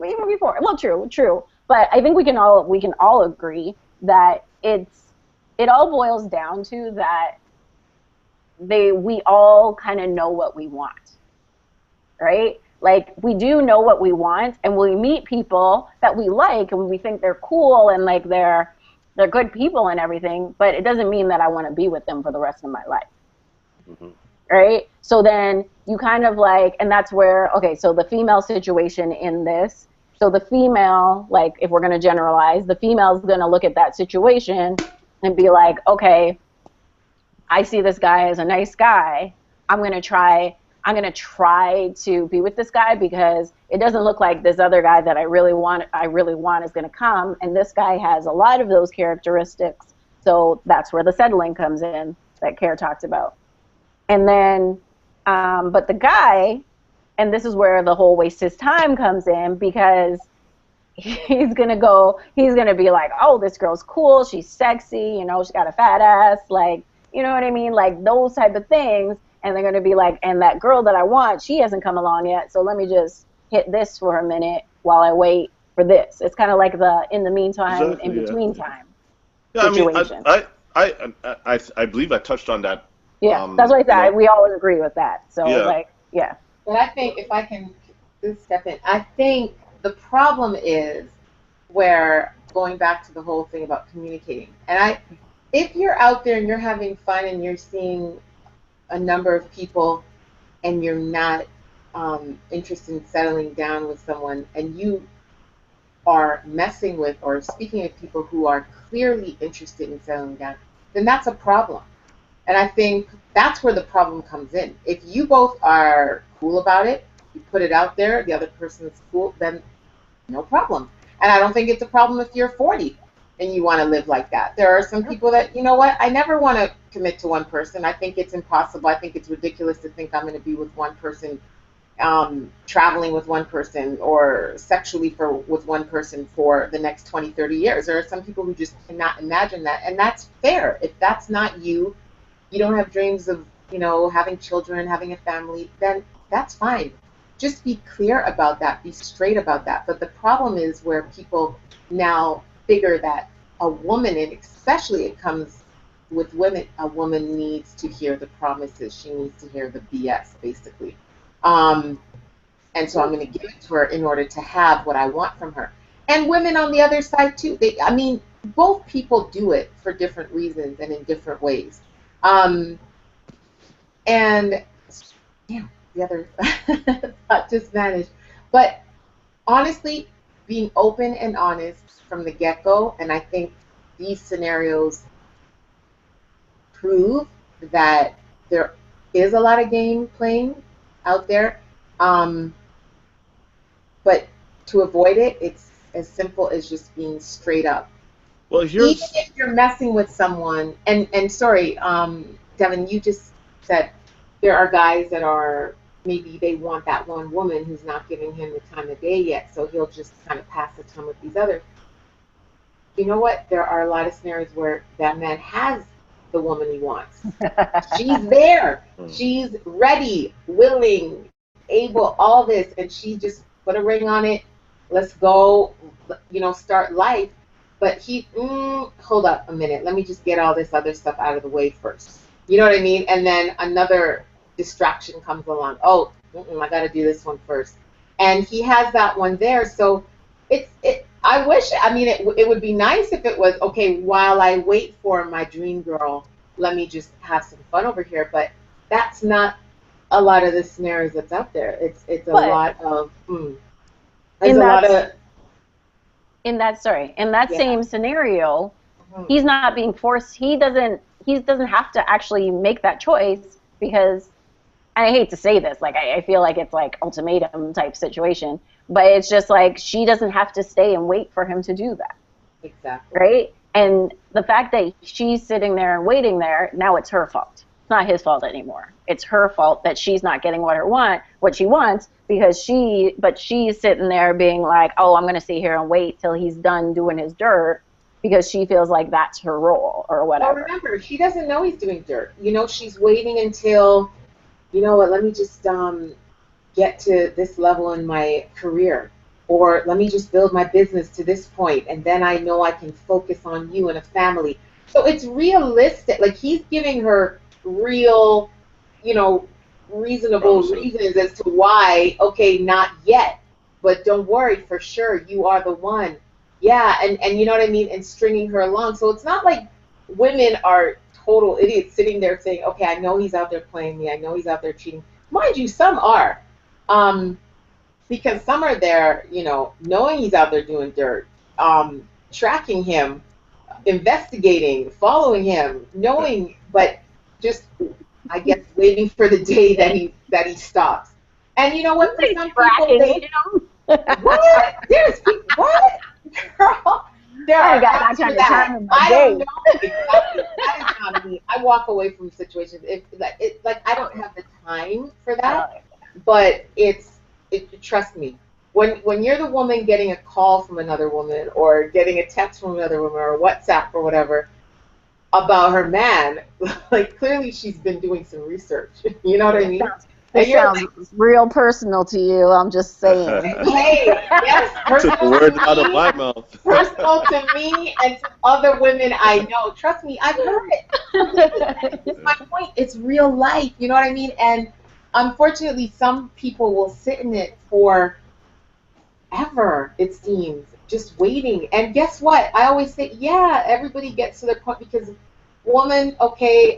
Even before, well, true, but I think we can all agree that it all boils down to that we all kind of know what we want, right? Like, we do know what we want, and we meet people that we like and we think they're cool and like they're good people and everything, but it doesn't mean that I want to be with them for the rest of my life. Mm-hmm. Right? So then you kind of like, and that's where, okay, so the female situation in this, so the female, like, if we're going to generalize, the female's going to look at that situation and be like, okay, I see this guy as a nice guy. I'm going to try I'm going to try to be with this guy because it doesn't look like this other guy that I really want is going to come. And this guy has a lot of those characteristics. So that's where the settling comes in that Care talked about. And then, but the guy, and this is where the whole waste his time comes in, because he's going to be like, oh, this girl's cool. She's sexy. You know, she's got a fat ass. Like, you know what I mean? Like those type of things. And they're going to be like, and that girl that I want, she hasn't come along yet. So let me just hit this for a minute while I wait for this. It's kind of like the in the meantime, Exactly, in between time situation. I I believe I touched on that. Yeah, that's what I said. We always agree with that. So yeah. But I think if I can step in, I think the problem is where going back to the whole thing about communicating. And if you're out there and you're having fun and you're seeing a number of people and you're not interested in settling down with someone, and you are messing with or speaking with people who are clearly interested in settling down, then that's a problem. And I think that's where the problem comes in. If you both are cool about it, you put it out there, the other person's cool, then no problem. And I don't think it's a problem if you're 40 and you want to live like that. There are some people that, you know what, I never want to commit to one person. I think it's impossible. I think it's ridiculous to think I'm going to be with one person, traveling with one person, or sexually with one person for the next 20, 30 years. There are some people who just cannot imagine that. And that's fair. If that's not you, you don't have dreams of, you know, having children, having a family, then that's fine. Just be clear about that. Be straight about that. But the problem is where people now figure that a woman, and especially it comes with women, a woman needs to hear the promises. She needs to hear the BS, basically. And so I'm going to give it to her in order to have what I want from her. And women on the other side, too. Both people do it for different reasons and in different ways. And, yeah, the other thought just vanished. But honestly, being open and honest from the get-go, and I think these scenarios prove that there is a lot of game playing out there. But to avoid it, it's as simple as just being straight up. Well, Even if you're messing with someone, and sorry, Devin, you just said there are guys that are, maybe they want that one woman who's not giving him the time of day yet, so he'll just kind of pass the time with these others. You know what? There are a lot of scenarios where that man has the woman he wants. She's there. She's ready, willing, able, all this, and she just put a ring on it. Let's go, you know, start life. But hold up a minute. Let me just get all this other stuff out of the way first. You know what I mean? And then another distraction comes along. Oh, I got to do this one first. And he has that one there. So I wish, it would be nice if it was, okay, while I wait for my dream girl, let me just have some fun over here. But that's not a lot of the scenarios that's out there. It's a lot of, there's a lot of. In that same scenario, he's not being forced. He doesn't have to actually make that choice, because I hate to say this, like I feel like it's like ultimatum type situation, but it's just like she doesn't have to stay and wait for him to do that. Exactly. Right? And the fact that she's sitting there and waiting there, now it's her fault. It's not his fault anymore. It's her fault that she's not getting what she wants, because she's sitting there being like, oh, I'm going to sit here and wait till he's done doing his dirt, because she feels like that's her role or whatever. Well, remember, she doesn't know he's doing dirt. You know, she's waiting until, you know what, let me just get to this level in my career, or let me just build my business to this point, and then I know I can focus on you and a family. So it's realistic. Like, he's giving her real, you know, reasonable reasons as to why, okay, not yet, but don't worry, for sure, you are the one. Yeah, and you know what I mean, and stringing her along. So it's not like women are total idiots sitting there saying, okay, I know he's out there playing me, I know he's out there cheating. Mind you, some are. Because some are there, you know, knowing he's out there doing dirt, tracking him, investigating, following him, knowing, but just I guess waiting for the day that he stops. And you know what? For some people, Tracking him. what? There's people, what? Girl, there I are got that apps kind for of that. time in my I don't day. know exactly. That is not me. I walk away from situations if like I don't have the time for that. But trust me. When you're the woman getting a call from another woman or getting a text from another woman or WhatsApp or whatever about her man, like clearly she's been doing some research. You know what I mean? This sounds real personal to you. I'm just saying. Hey, yes, Took the words out of my mouth. personal to me and to other women I know. Trust me, I've heard it. It's my point. It's real life. You know what I mean? And unfortunately, some people will sit in it for ever, it seems, just waiting. And guess what? I always say, yeah, everybody gets to their point because woman, okay,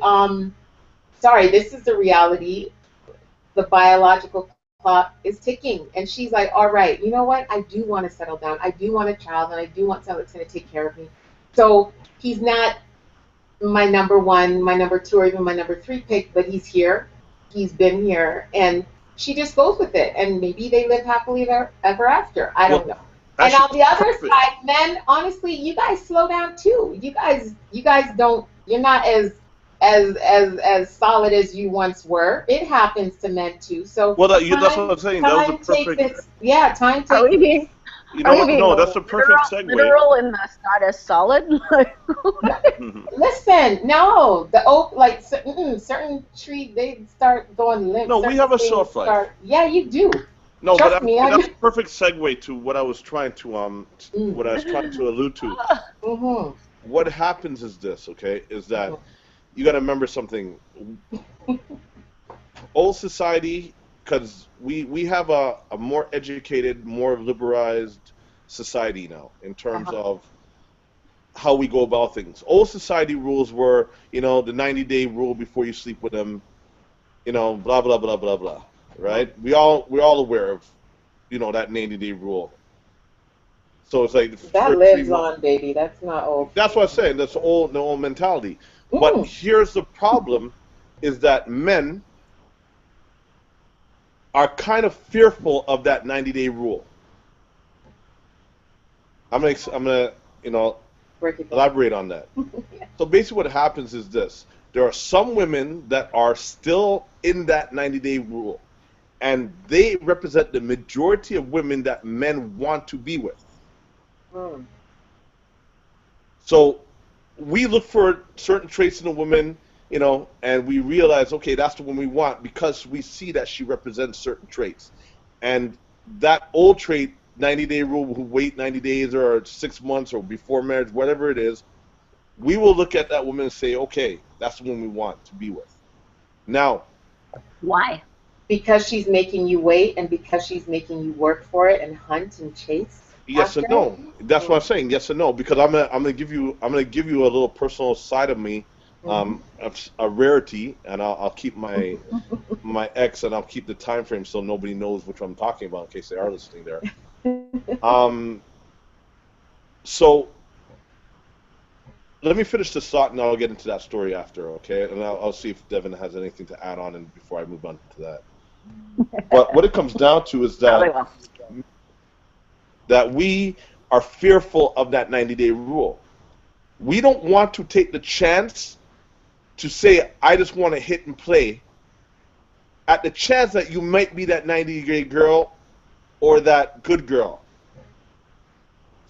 sorry, this is the reality. The biological clock is ticking. And she's like, all right, you know what? I do want to settle down. I do want a child, and I do want someone that's going to take care of me. So he's not my number one, my number two, or even my number three pick, but he's here. He's been here. And she just goes with it. And maybe they live happily ever after. I don't know. And on the other side, men, honestly, you guys slow down too. You guys don't, you're not as solid as you once were. It happens to men too. So well, that's what I'm saying. That was a perfect. Time takes. Are we being, You know what? No, that's a perfect segue. literal and that's not as solid? Listen, no, the oak like certain trees they start going limp. No, we have a shelf life. Yeah, you do. No, Trust but me, that's a perfect segue to what I was trying to allude to. Mm-hmm. What happens is this, okay? Is that you got to remember something. Old society, because we have a more educated, more liberalized society now in terms of how we go about things. Old society rules were, the 90-day rule before you sleep with them, blah blah blah blah blah. Right? We're all aware of, that 90-day rule. So it's like that lives on, baby. That's not old. That's what I'm saying. That's the old mentality. But here's the problem: is that men are kind of fearful of that 90-day rule. I'm gonna elaborate on that. Yeah. So basically, what happens is this: there are some women that are still in that 90-day rule. And they represent the majority of women that men want to be with. So we look for certain traits in a woman, and we realize, okay, that's the one we want because we see that she represents certain traits. And that old trait, 90-day rule, who wait 90 days or 6 months or before marriage, whatever it is, we will look at that woman and say, okay, that's the one we want to be with. Now, why? Because she's making you wait and because she's making you work for it and hunt and chase? Yes and no. That's what I'm saying. Yes and no. Because I'm gonna give you a little personal side of me, a rarity, and I'll keep my ex and I'll keep the time frame so nobody knows which I'm talking about in case they are listening there. So let me finish this thought and I'll get into that story after, okay? And I'll see if Devin has anything to add on and before I move on to that. But what it comes down to is that we are fearful of that 90-day rule. We don't want to take the chance to say, I just want to hit and play at the chance that you might be that 90-day girl or that good girl.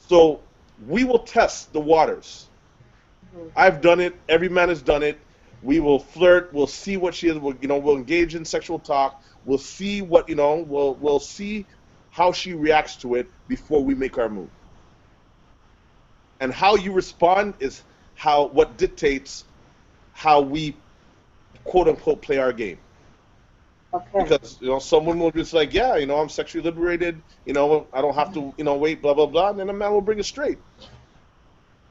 So we will test the waters. I've done it. Every man has done it. We will flirt. We'll see what she is. We'll engage in sexual talk. We'll see what, we'll see how she reacts to it before we make our move. And how you respond is what dictates how we, quote unquote, play our game. Okay. Because, some women will just like, yeah, I'm sexually liberated, I don't have to, wait, blah, blah, blah, and then a man will bring it straight.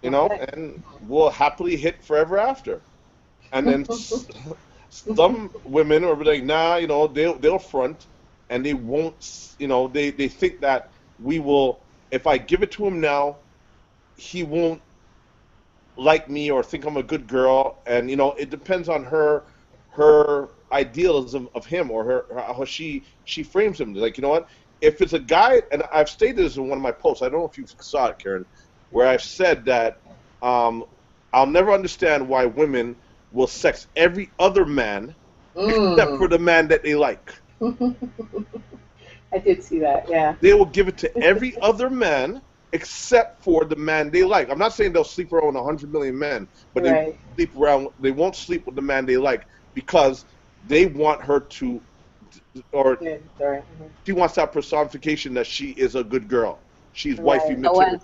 And we'll happily hit forever after. And then some women are like, nah, they'll front, and they won't, they think that we will, if I give it to him now, he won't like me or think I'm a good girl, and, it depends on her her idealism of him, or how she frames him. Like, you know what? If it's a guy, and I've stated this in one of my posts, I don't know if you saw it, Karen, where I've said that I'll never understand why women will sex every other man except for the man that they like. I did see that, yeah. They will give it to every other man except for the man they like. I'm not saying they'll sleep around 100 million men, but they won't sleep with the man they like because they want her to, or she wants that personification that she is a good girl. She's wifey material.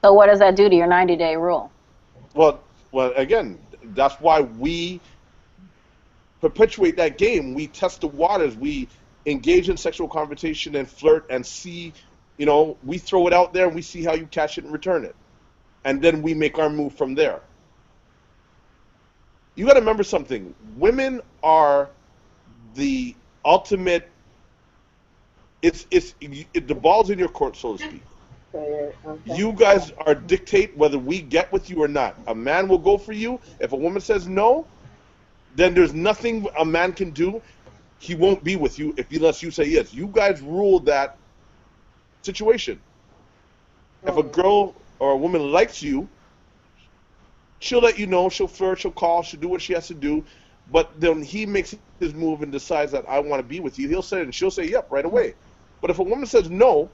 So what does that do to your 90-day rule? Well, again, that's why we perpetuate that game. We test the waters. We engage in sexual conversation and flirt and see, you know, we throw it out there and we see how you catch it and return it. And then we make our move from there. You got to remember something. Women are the ultimate, the ball's in your court, so to speak. Okay. You guys are dictate whether we get with you or not. A man will go for you. If a woman says no, then there's nothing a man can do. He won't be with you unless you say yes. You guys rule that situation. If a girl or a woman likes you, she'll let you know, she'll flirt, she'll call, she'll do what she has to do. But then he makes his move and decides that I want to be with you. He'll say it and she'll say yep right away. But if a woman says no,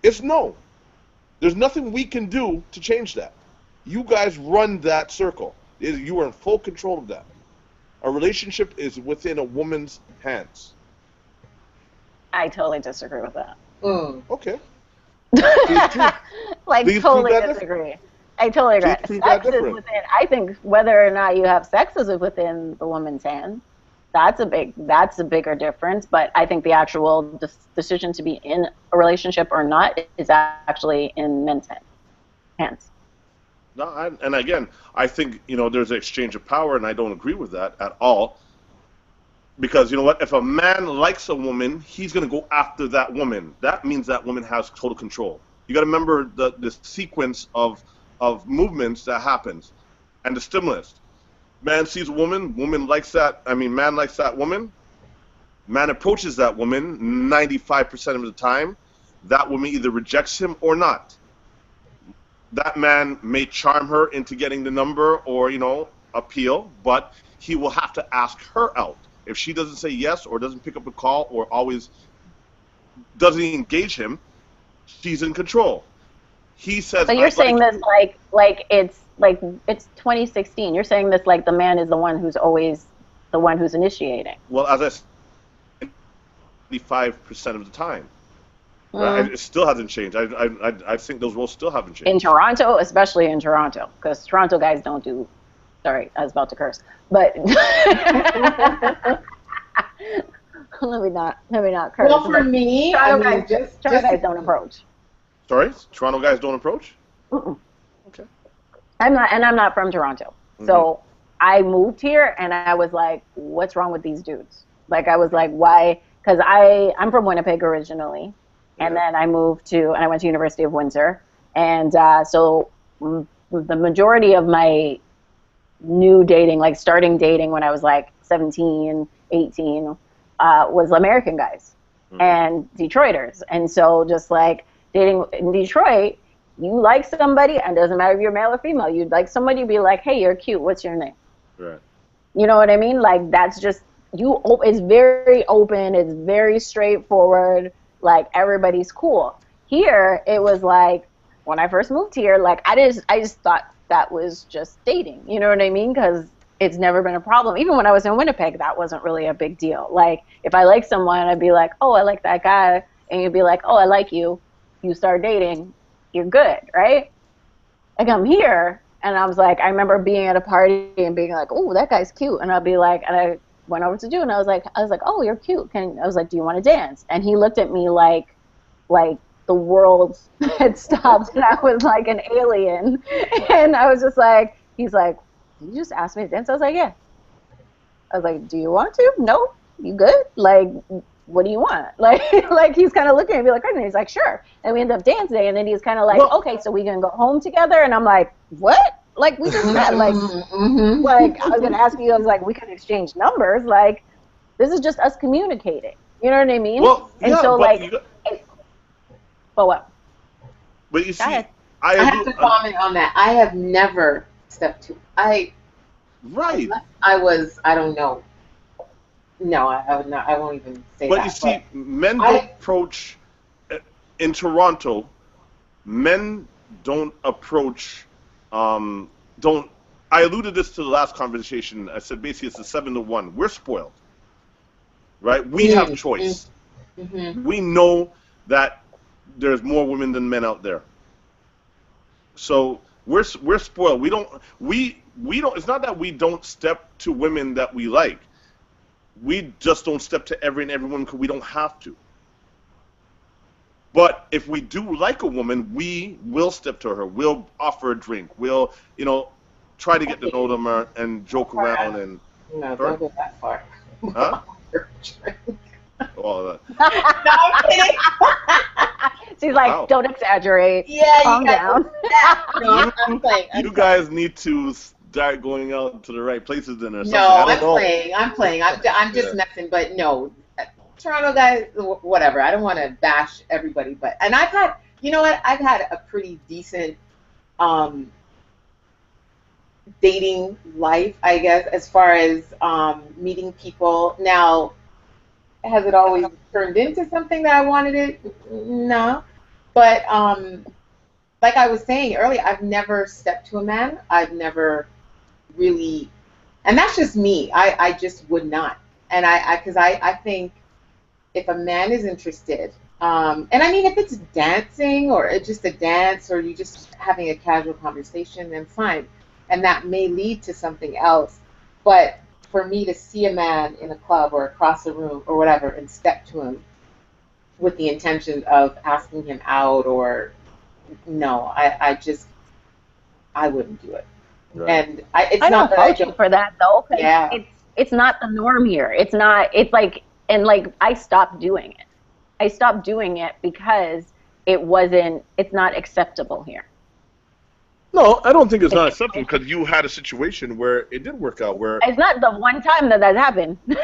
it's no. There's nothing we can do to change that. You guys run that circle. You are in full control of that. A relationship is within a woman's hands. I totally disagree with that. Okay. Like, Please totally prove that disagree. I totally agree. Please prove that Sex is different. within, I think whether or not you have sex is within the woman's hands. That's a bigger difference. But I think the actual decision to be in a relationship or not is actually in men's hands. No, and again, I think, you know, there's an exchange of power, and I don't agree with that at all. Because, you know what, if a man likes a woman, he's going to go after that woman. That means that woman has total control. You got to remember the sequence of movements that happens, and the stimulus. Man sees a woman, man likes that woman. Man approaches that woman 95% of the time. That woman either rejects him or not. That man may charm her into getting the number or, you know, appeal, but he will have to ask her out. If she doesn't say yes or doesn't pick up a call or always doesn't engage him, she's in control. He says. So you're saying this like it's 2016. You're saying this like the man is the one who's always the one who's initiating. Well, as I said, 95% of the time. Right? It still hasn't changed. I think those roles still haven't changed. In Toronto, especially in Toronto, because Toronto guys don't do. Sorry, I was about to curse, but let me not curse. Well, for me, Toronto I mean, Toronto guys don't approach. Sorry, Toronto guys don't approach? Okay. I'm not from Toronto, so I moved here and I was like, what's wrong with these dudes? Like, I was like, why? Because I'm from Winnipeg originally. And then I went to University of Windsor. And so the majority of my new dating, like starting dating when I was like 17, 18, was American guys and Detroiters. And so just like dating in Detroit, you like somebody, and it doesn't matter if you're male or female, you'd like somebody to be like, hey, you're cute, what's your name? Right. You know what I mean? Like, that's just, it's very open, it's very straightforward. Like, everybody's cool. Here, it was like, when I first moved here, like, I just thought that was just dating. You know what I mean? Because it's never been a problem. Even when I was in Winnipeg, that wasn't really a big deal. Like, if I like someone, I'd be like, oh, I like that guy. And you'd be like, oh, I like you. You start dating, you're good, right? Like, I'm here, and I was like, I remember being at a party and being like, oh, that guy's cute. And I'd be like, and I went over to do, and I was like, oh, you're cute. I was like, do you want to dance? And he looked at me like the world had stopped, and I was like an alien. And I was just like, he's like, did you just ask me to dance? I was like, yeah. I was like, do you want to? No. You good? Like, what do you want? Like he's kind of looking at me like, and he's like, sure. And we end up dancing, and then he's kind of like, okay, so we gonna go home together? And I'm like, what? Like, we just met. Like, Mm-hmm. like I was gonna ask you. I was like, we could exchange numbers. Like, this is just us communicating. You know what I mean? Well, and yeah, so, but like, you got, but what? but you see, ahead. I have to comment on that. I have never stepped to. right. Unless I was. I don't know. No, I would not. I won't even say But that. you see, men don't approach in Toronto. Men don't approach. Don't. I alluded this to the last conversation. I said basically it's a 7-1. We're spoiled, right? We have choice. Mm-hmm. We know that there's more women than men out there. So we're spoiled. We don't. It's not that we don't step to women that we like. We just don't step to every woman because we don't have to. But if we do like a woman, we will step to her. We'll offer a drink. We'll, try to get to know them and joke around and. No, don't go that far. Huh? Well, No, I'm kidding. She's like, Wow. don't exaggerate. Yeah, Calm you guys. down. No, I'm playing. you guys need to start going out to the right places then or something. No, I don't I'm know. playing. I'm just messing. But no, Toronto guys, whatever. I don't want to bash everybody, but I've had, I've had a pretty decent dating life, I guess, as far as meeting people. Now, has it always turned into something that I wanted it? No, but like I was saying earlier, I've never stepped to a man. I've never really, and that's just me. I just would not, and because I think if a man is interested, and I mean if it's dancing or it's just a dance or you just having a casual conversation, then fine, and that may lead to something else. But for me to see a man in a club or across the room or whatever and step to him with the intention of asking him out or no, I wouldn't do it. Right. And it's I not don't that I fault you don't. for that though. 'Cause Yeah. it's not the norm here. It's not. It's like, and like I stopped doing it. I stopped doing it because it's not acceptable here. No, I don't think it's not acceptable because you had a situation where it did work out. Where It's not the one time that happened. Like,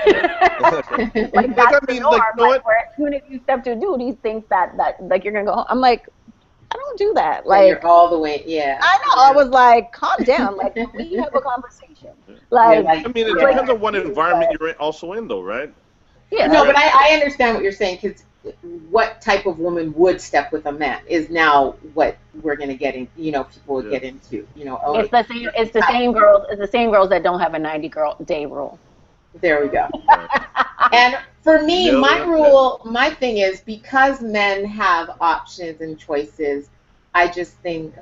that's I the mean, norm. like, you know what? Where as soon as you step to a dude, he thinks that like you're gonna go home. I'm like, I don't do that. Like, Like, you're all the way, yeah. I know. I was like, calm down. Like, we have a conversation. Like, like- I mean, it Yeah. depends on what environment you're also in, though, right? yeah. No, but I understand what you're saying because what type of woman would step with a man is now what we're gonna get in. People would get into. It's the same. It's the same girls. It's the same girls that don't have a 90-day rule. There we go. And for me, my thing is because men have options and choices, I just think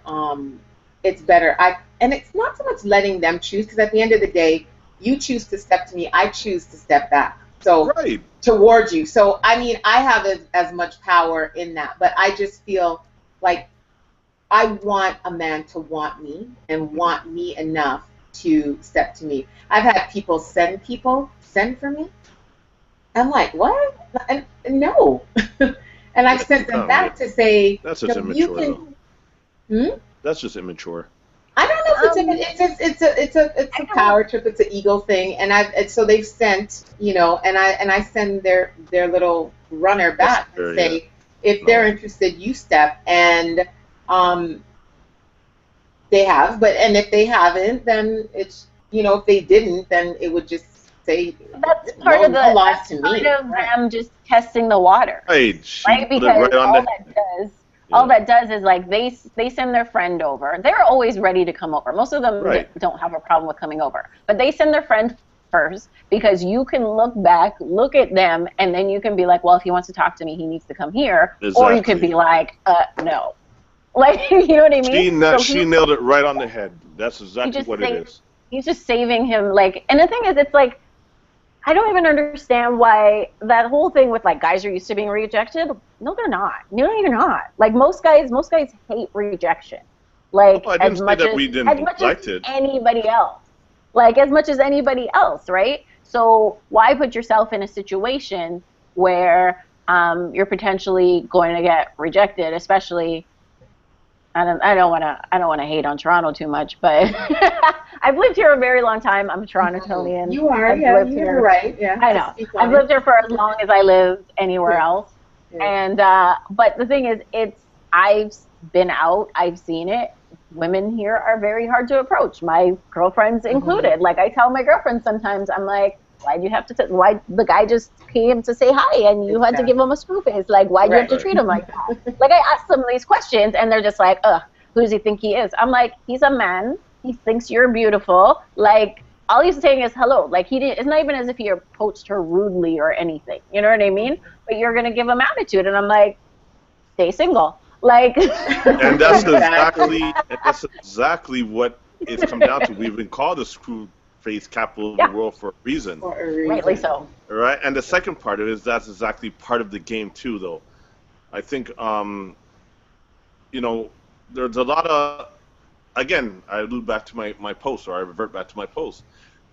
it's better. And it's not so much letting them choose because at the end of the day, you choose to step to me, I choose to step back. So Right. towards you. So I mean, I have as much power in that, but I just feel like I want a man to want me and want me enough to step to me. I've had people send for me. I'm like, what? And no. And I've sent them back to say, That's just no, immature, you can. That's just immature. I don't know if it's a power trip. It's an ego thing, and so they've sent, and I send their little runner back and say, if they're interested, you step, and they have, and if they haven't, then it's if they didn't, then it would just say That's part of no loss that's to part me. of them just testing the water. Right. Right, because all that does is like they send their friend over. They're always ready to come over. Most of them don't have a problem with coming over, but they send their friend first because you can look back, look at them, and then you can be like, well, if he wants to talk to me, he needs to come here, or you could be like, no, like you know what I mean? She nailed it right on the head. That's exactly what it is. He's just saving him, like, and the thing is, it's like, I don't even understand why that whole thing with like guys are used to being rejected. No, they're not. No, you're not. Like most guys hate rejection. Like as much as anybody else. Like as much as anybody else, right? So why put yourself in a situation where you're potentially going to get rejected, especially I don't want to hate on Toronto too much, but I've lived here a very long time. I'm a Torontonian. You are, I've yeah, lived you're here. right, yeah. I know. I've lived here for as long as I lived anywhere else. Yeah. And but the thing is, I've been out. I've seen it. Women here are very hard to approach. My girlfriends included. Like I tell my girlfriends sometimes, I'm like, why'd you have to? Why the guy just came to say hi and you had to give him a screw face? Like, why'd you have to treat him like that? Like I ask them these questions and they're just like, ugh, who does he think he is? I'm like, he's a man. He thinks you're beautiful. Like all he's saying is hello. Like he didn't. It's not even as if he approached her rudely or anything. You know what I mean? But you're gonna give him attitude, and I'm like, stay single. Like. And that's exactly what it's come down to. We've been called the screw face capital of the world for a reason. Rightly so. Right. And the second part of it is that's exactly part of the game too, though. I think you know, there's a lot of, again, I allude back to my post, or I revert back to my post.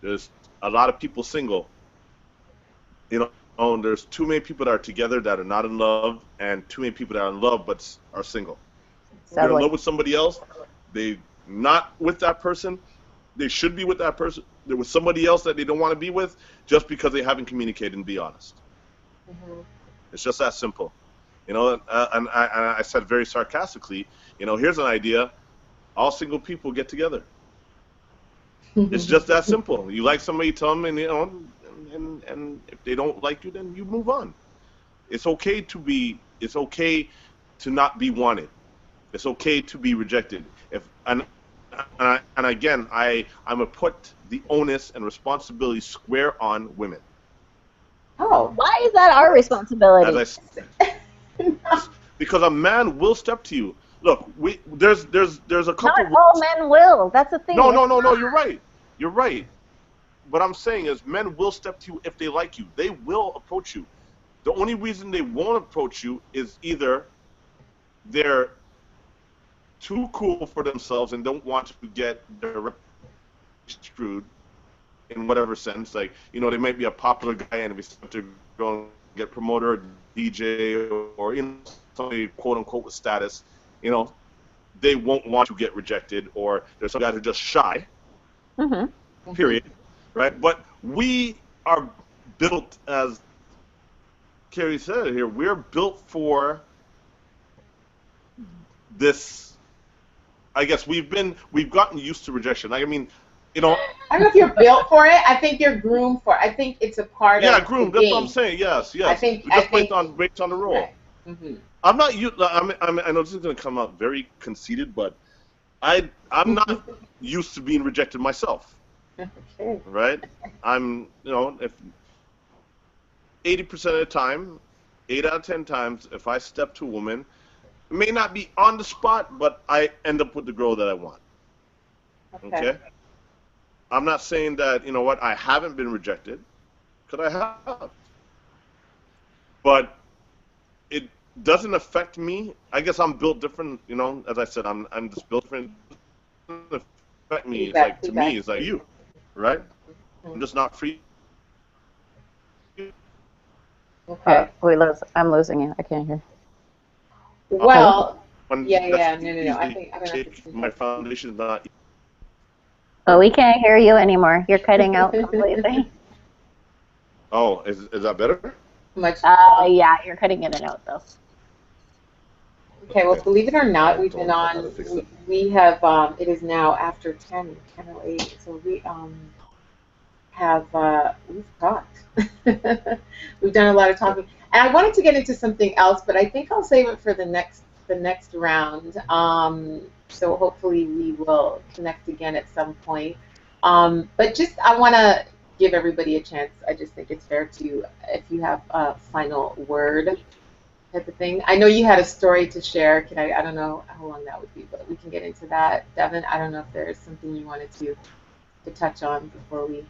There's a lot of people single. You know, there's too many people that are together that are not in love, and too many people that are in love but are single. They're in love with somebody else. They not with that person. They should be with that person. They're with somebody else that they don't want to be with, just because they haven't communicated and be honest. It's just that simple. You know, and I said very sarcastically, you know, here's an idea. All single people get together. It's just that simple. You like somebody, tell them, and you know, and if they don't like you, then you move on. It's okay to not be wanted. It's okay to be rejected. And again, I'm gonna put the onus and responsibility square on women. Oh, why is that our responsibility? As I said, because a man will step to you. Look, there's a couple. Not all men will. That's the thing. No. You're right. You're right. What I'm saying is, men will step to you if they like you. They will approach you. The only reason they won't approach you is either they're too cool for themselves and don't want to get their screwed in whatever sense. Like, you know, they might be a popular guy and if he's to go and get promoted or DJ or you know, somebody quote unquote with status, you know, they won't want to get rejected, or there's some guys who are just shy. Period. Right? But we are built, as Carrie said here, we're built for this. I guess we've gotten used to rejection. Like, I mean, you know. I don't know if you're built for it. I think you're groomed for it. I think it's a part of the groomed. That's game. what I'm saying. Yes. I think based on the role. Right. I'm not. I know this is going to come out very conceited, but I'm not used to being rejected myself. Okay. Right? I'm, you know, if 80% of the time, 8 out of 10 times, if I step to a woman, it may not be on the spot, but I end up with the girl that I want. Okay? I'm not saying that, you know what, I haven't been rejected, because I have. But it doesn't affect me. I guess I'm built different, you know, as I said, I'm just built different. It doesn't affect me. It's like, to me, it's like you. Right? I'm just not free. Okay. I'm losing it. I can't hear. Well, no. I think my foundation is not. Oh, we can't hear you anymore. You're cutting out completely. Oh, is that better? Much. Yeah, you're cutting in and out though. Okay, well, believe it or not, we've been on. We have. It is now after 10:08. So we we've talked. We've done a lot of talking, and I wanted to get into something else, but I think I'll save it for the next round. So hopefully we will connect again at some point. But just I want to give everybody a chance. I just think it's fair to, if you have a final word. Type of thing. I know you had a story to share. I don't know how long that would be, but we can get into that. Devin, I don't know if there's something you wanted to touch on before we.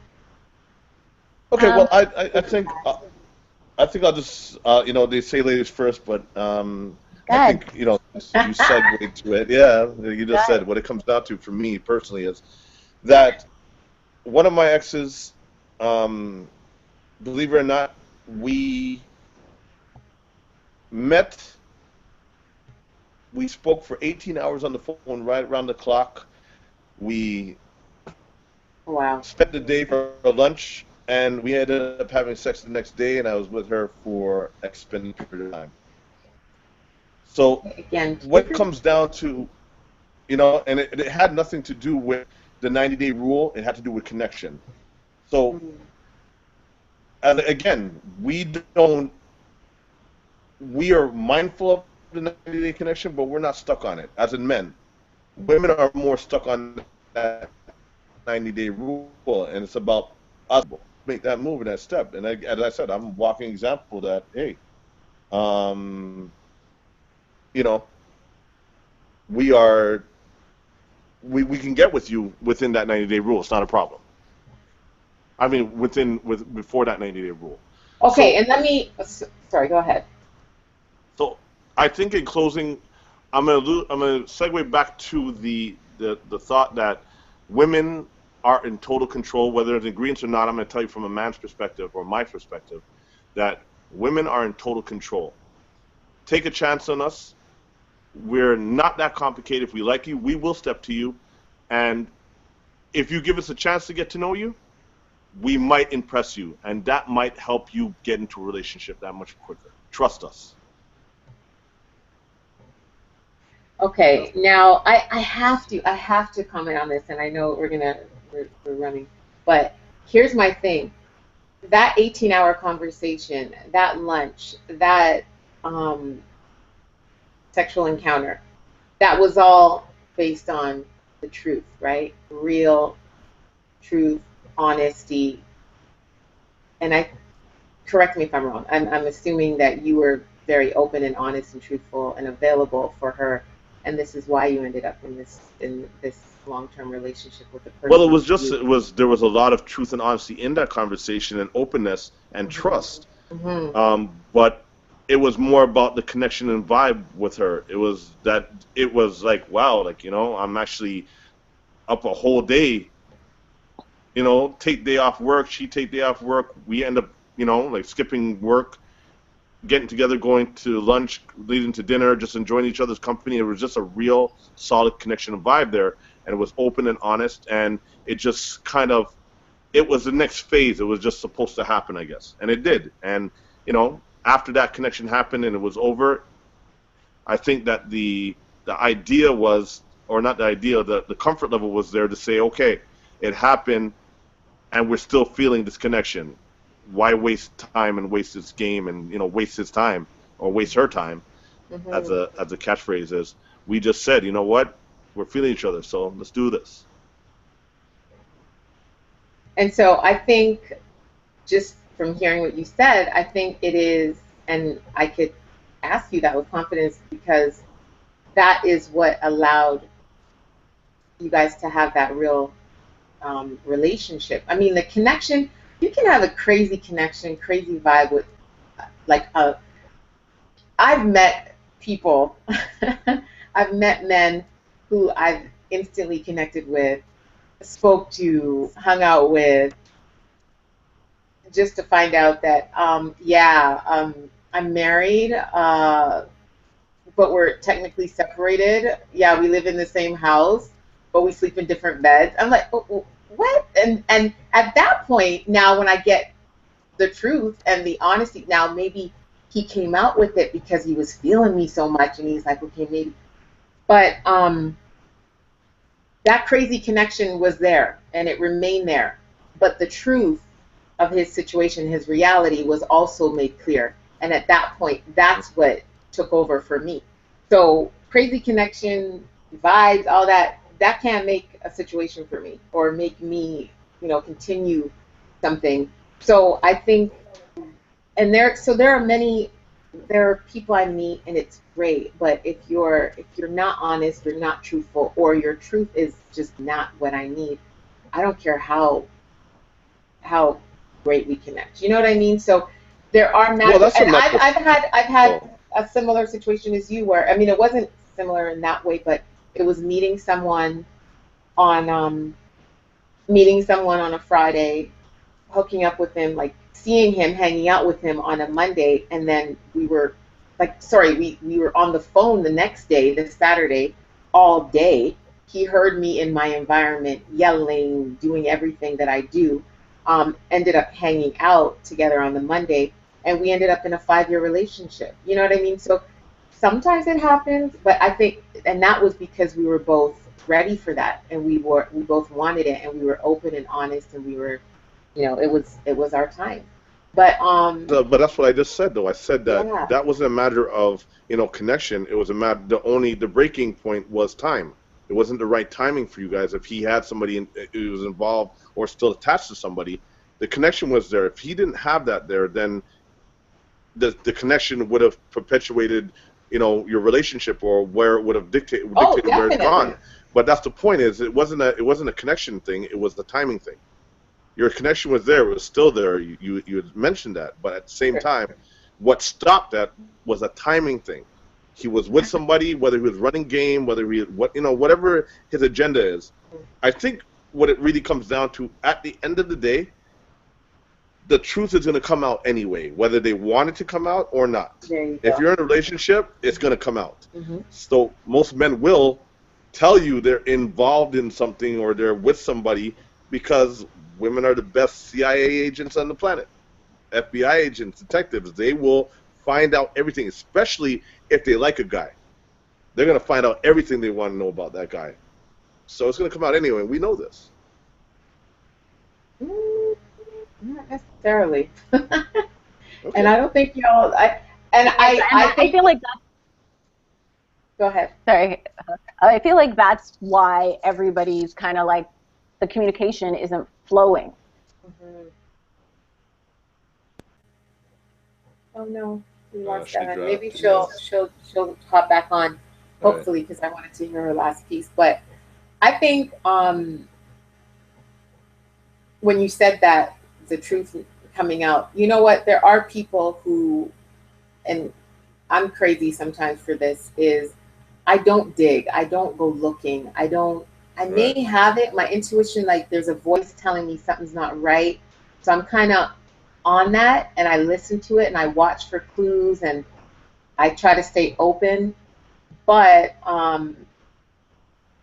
Okay. Well, I think I'll just you know, they say ladies first, but I think, you know, you segued to it. Yeah, you just said what it comes down to for me personally is that one of my exes, believe it or not, we met We spoke for 18 hours on the phone, right around the clock. We Wow. spent the day for lunch, and we ended up having sex the next day, and I was with her for an extended period of time. So Again, what comes down to, and it had nothing to do with the 90-day rule. It had to do with connection. So, and again, we are mindful of the 90-day connection, but we're not stuck on it, as in men. Women are more stuck on that 90-day rule, and it's about us make that move and that step. And as I said, I'm a walking example that, hey, we can get with you within that 90-day rule. It's not a problem. I mean, before that 90-day rule. Okay, and sorry, go ahead. So I think in closing, I'm gonna segue back to the thought that women are in total control, whether it's agreements or not. I'm gonna tell you from a man's perspective or my perspective that women are in total control. Take a chance on us. We're not that complicated. If we like you, we will step to you, and if you give us a chance to get to know you, we might impress you, and that might help you get into a relationship that much quicker. Trust us. Okay, now I have to comment on this, and I know we're running, but here's my thing: that 18-hour conversation, that lunch, that sexual encounter, that was all based on the truth, right? Real truth, honesty, and correct me if I'm wrong. I'm assuming that you were very open and honest and truthful and available for her, and this is why you ended up in this long-term relationship with the person. Well, there was a lot of truth and honesty in that conversation, and openness and trust. Mm-hmm. But it was more about the connection and vibe with her. It was like, wow, like, I'm actually up a whole day. Take day off work. She take day off work. We end up, like skipping work, getting together, going to lunch, leading to dinner, just enjoying each other's company. It was just a real solid connection and vibe there, and it was open and honest, and it just it was the next phase. It was just supposed to happen, I guess, and it did. And after that connection happened and it was over, I think that the idea was, or not the idea, the comfort level was there to say, okay, it happened, and we're still feeling this connection. Why waste time and waste this game and waste his time or waste her time, Mm-hmm. as the catchphrase is. We just said, you know what, we're feeling each other, so let's do this. And so I think, just from hearing what you said, I think it is, and I could ask you that with confidence because that is what allowed you guys to have that real relationship. I mean, the connection. You can have a crazy connection, crazy vibe with, I've met people, I've met men who I've instantly connected with, spoke to, hung out with, just to find out that, I'm married, but we're technically separated. Yeah, we live in the same house, but we sleep in different beds. I'm like, what? And at that point, now when I get the truth and the honesty, now maybe he came out with it because he was feeling me so much, and he's like, okay, maybe. But that crazy connection was there, and it remained there. But the truth of his situation, his reality, was also made clear. And at that point, that's what took over for me. So crazy connection, vibes, all that can't make a situation for me or make me, continue something. So I think, and there are people I meet, and it's great, but if you're not honest, you're not truthful, or your truth is just not what I need, I don't care how great we connect. You know what I mean? So there are matches, and I've had a similar situation as you, where, I mean, it wasn't similar in that way, but it was meeting someone on a Friday, hooking up with him, like seeing him, hanging out with him on a Monday, and then we were like, sorry, we were on the phone the next day, this Saturday, all day. He heard me in my environment yelling, doing everything that I do. Ended up hanging out together on the Monday, and we ended up in a 5-year relationship. You know what I mean? So sometimes it happens, but I think, and that was because we were both ready for that, and we both wanted it, and we were open and honest, and we were, it was our time. But But that's what I just said, though. I said that yeah, that wasn't a matter of connection. It was a matter. The breaking point was time. It wasn't the right timing for you guys. If he had somebody who was involved or still attached to somebody, the connection was there. If he didn't have that there, then the connection would have perpetuated, your relationship, or where it would have dictated oh, where it's definitely. gone. But that's the point. Is it wasn't a connection thing. It was the timing thing. Your connection was there. It was still there. You had mentioned that. But at the same time, what stopped that was a timing thing. He was with somebody, whether he was running game, whether whatever his agenda is. I think what it really comes down to, at the end of the day, the truth is going to come out anyway, whether they want it to come out or not. There you If go. you're in a relationship, it's going to come out. Hmm. So most men will tell you they're involved in something or they're with somebody, because women are the best CIA agents on the planet. FBI agents, detectives, they will find out everything, especially if they like a guy. They're going to find out everything they want to know about that guy. So it's going to come out anyway. We know this. Not necessarily. Okay. And I don't think y'all. I think. feel like that's, Go ahead. sorry, I feel like that's why everybody's kind of like, the communication isn't flowing. Mhm. Oh no, we lost she Evan. dropped. Maybe she'll hop back on, Right. hopefully, because I wanted to hear her last piece. But I think when you said that, the truth coming out, you know what? There are people who, and I'm crazy sometimes for this, is I don't dig. I don't go looking. I may Right. have it, my intuition, like there's a voice telling me something's not right. So I'm kind of on that, and I listen to it and I watch for clues, and I try to stay open. But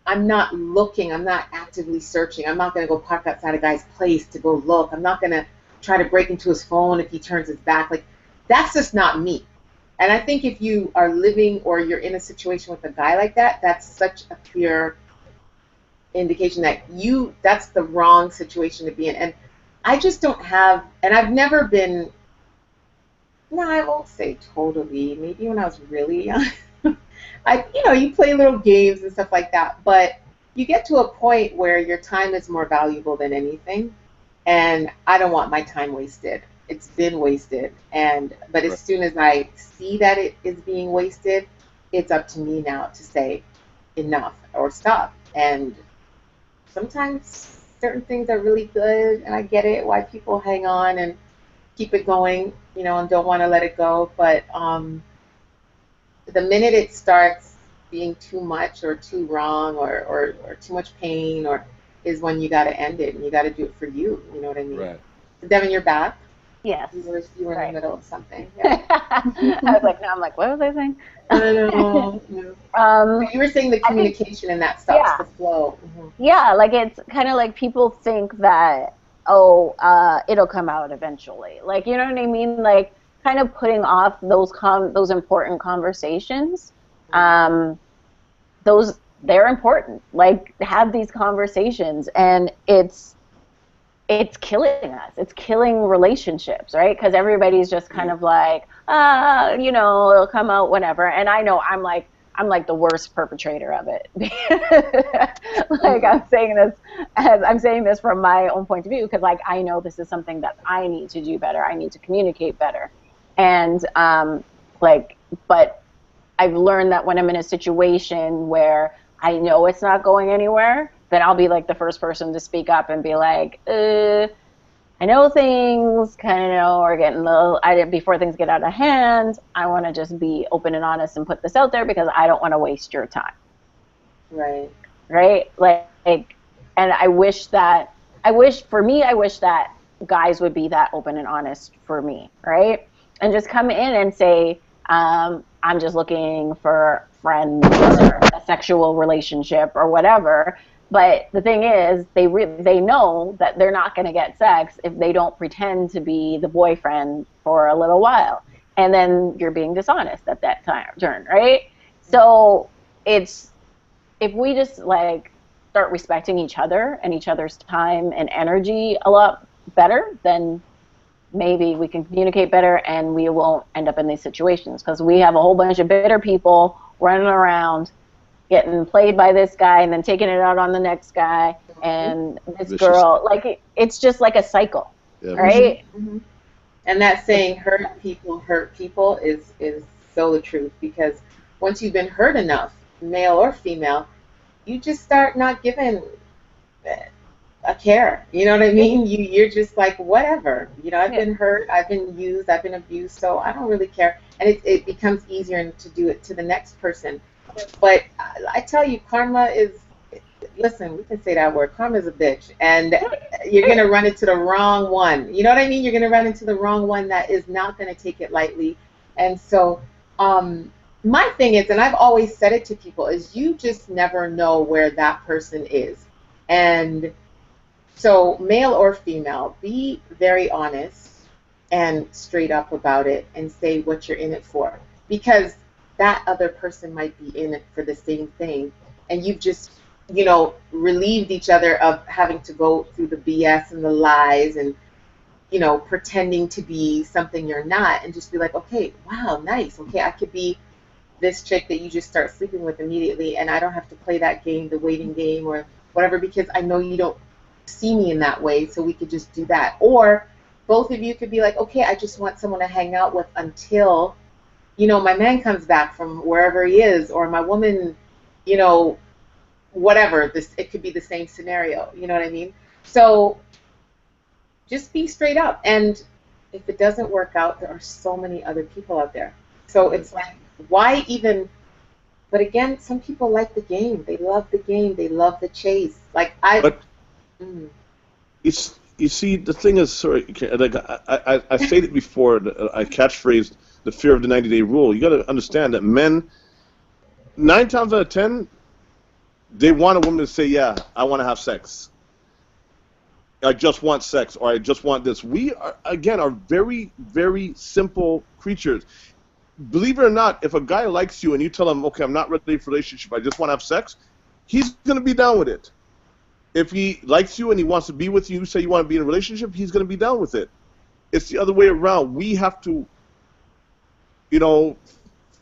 I'm not looking. I'm not actively searching. I'm not going to go park outside a guy's place to go look. I'm not going to try to break into his phone if he turns his back. Like, that's just not me. And I think if you are living or you're in a situation with a guy like that, that's such a clear indication that that's the wrong situation to be in. And I just don't have, and I've never been, no, I won't say totally, maybe when I was really young. You play little games and stuff like that, but you get to a point where your time is more valuable than anything, and I don't want my time wasted. It's been wasted, but as soon as I see that it is being wasted, it's up to me now to say enough or stop. And sometimes certain things are really good, and I get it why people hang on and keep it going, and don't want to let it go. But the minute it starts being too much or too wrong or too much pain, is when you got to end it, and you got to do it for you. You know what I mean? Right. Devin, you're back. Yes. You were Right. in the middle of something. Yeah. I was like, no, I'm like, what was I saying? I know. You were saying the communication and that stops yeah. the flow. Mm-hmm. Yeah, like it's kind of like people think that, it'll come out eventually. Like, you know what I mean? Like, kind of putting off those important conversations. They're important. Like, have these conversations, and it's killing us. It's killing relationships, right? Because everybody's just kind of like, it'll come out whenever. And I know I'm like the worst perpetrator of it. Like, I'm saying this from my own point of view, because like I know this is something that I need to do better. I need to communicate better. And but I've learned that when I'm in a situation where I know it's not going anywhere, then I'll be like the first person to speak up and be like, I know things kind of are getting before things get out of hand, I want to just be open and honest and put this out there because I don't want to waste your time. Right. Right? Like, and I wish that guys would be that open and honest for me, right? And just come in and say, I'm just looking for friends or a sexual relationship or whatever. But the thing is, they know that they're not going to get sex if they don't pretend to be the boyfriend for a little while. And then you're being dishonest at that turn, right? So it's, if we just like start respecting each other and each other's time and energy a lot better, then maybe we can communicate better and we won't end up in these situations, because we have a whole bunch of bitter people running around getting played by this guy and then taking it out on the next guy and this Vicious. girl. Like it's just like a cycle, Yeah, right? Mm-hmm. And that saying hurt people is so the truth, because once you've been hurt enough, male or female, you just start not giving a care. You know what I mean? You're just like, whatever. You know, I've been hurt, I've been used, I've been abused, so I don't really care. And it becomes easier to do it to the next person. But I tell you, karma is, listen, we can say that word, karma is a bitch. And you're going to run into the wrong one. You know what I mean? You're going to run into the wrong one that is not going to take it lightly. And so my thing is, and I've always said it to people, is you just never know where that person is. And so male or female, be very honest and straight up about it and say what you're in it for. Because that other person might be in it for the same thing. And you've just, you know, relieved each other of having to go through the BS and the lies and, you know, pretending to be something you're not, and just be like, okay, wow, nice. Okay, I could be this chick that you just start sleeping with immediately, and I don't have to play that game, the waiting game or whatever, because I know you don't see me in that way, so we could just do that. Or both of you could be like, okay, I just want someone to hang out with until, you know, my man comes back from wherever he is, or my woman, you know, whatever. It could be the same scenario. You know what I mean? So just be straight up. And if it doesn't work out, there are so many other people out there. So it's like, why even? But again, some people like the game. They love the game. They love the chase. Like But you see, the thing is, sorry, like I stated before, I catchphrased the fear of the 90-day rule. You got to understand that men, 9 times out of 10, they want a woman to say, yeah, I want to have sex. I just want sex, or I just want this. We, are very, very simple creatures. Believe it or not, if a guy likes you and you tell him, okay, I'm not ready for a relationship, I just want to have sex, he's going to be down with it. If he likes you and he wants to be with you, you say you want to be in a relationship, he's going to be down with it. It's the other way around. We have to, you know,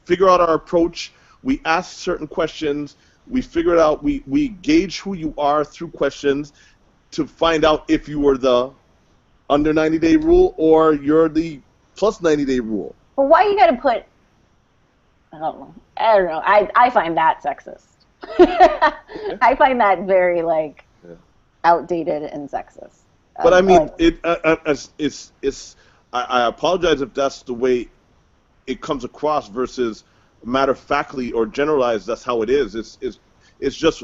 figure out our approach. We ask certain questions. We figure it out. We gauge who you are through questions to find out if you were the under 90-day rule or you're the plus 90-day rule. But why you gotta put? I don't know. I find that sexist. I find that very like outdated and sexist. But I mean, I apologize if that's the way it comes across versus matter of factly or generalized. That's how it is. It's just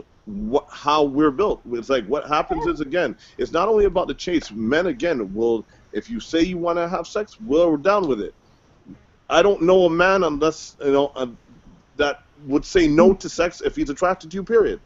how we're built. It's like what happens is, again, it's not only about the chase. Men, again, will, if you say you want to have sex, we're down with it. I don't know a man unless, you know, that would say no to sex if he's attracted to you, period.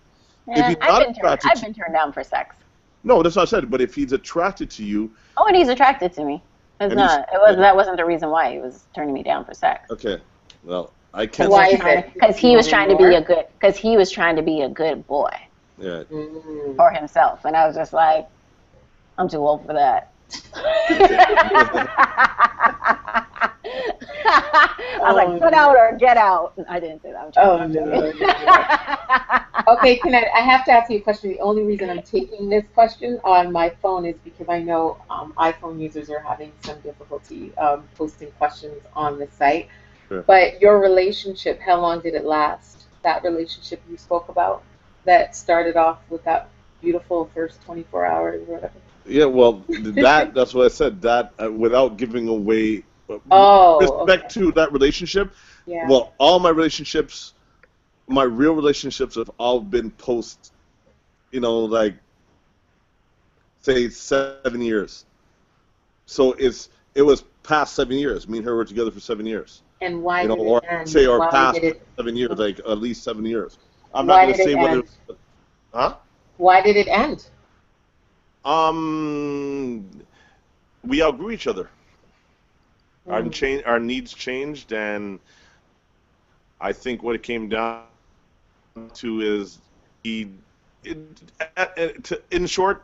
If he's not attracted I've been turned down for sex. No, that's what I said. But if he's attracted to you. Oh, and he's attracted to me. It's not. That wasn't the reason why he was turning me down for sex. Okay. Well, I can't. Why is it? Because he was trying to be a good. Because he was trying to be a good boy. Yeah. For himself, and I was just like, I'm too old for that. I was like, put out or get out. I didn't say that. Okay, I have to ask you a question. The only reason I'm taking this question on my phone is because I know iPhone users are having some difficulty posting questions on the site. Sure. But your relationship, how long did it last? That relationship you spoke about that started off with that beautiful first 24 hours or whatever? Yeah, well, that's what I said. That without giving away respect to that relationship. Yeah. Well, all my relationships, my real relationships have all been post, you know, like, say 7 years. So it was past 7 years. Me and her were together for 7 years. And why You know, did or it end? say our Why past did it? 7 years, like at least 7 years. I'm not Why gonna did it say whether, end? huh? Why did it end? Um, we outgrew each other. Mm. Our needs changed, and I think what it came down to is he, it, in short,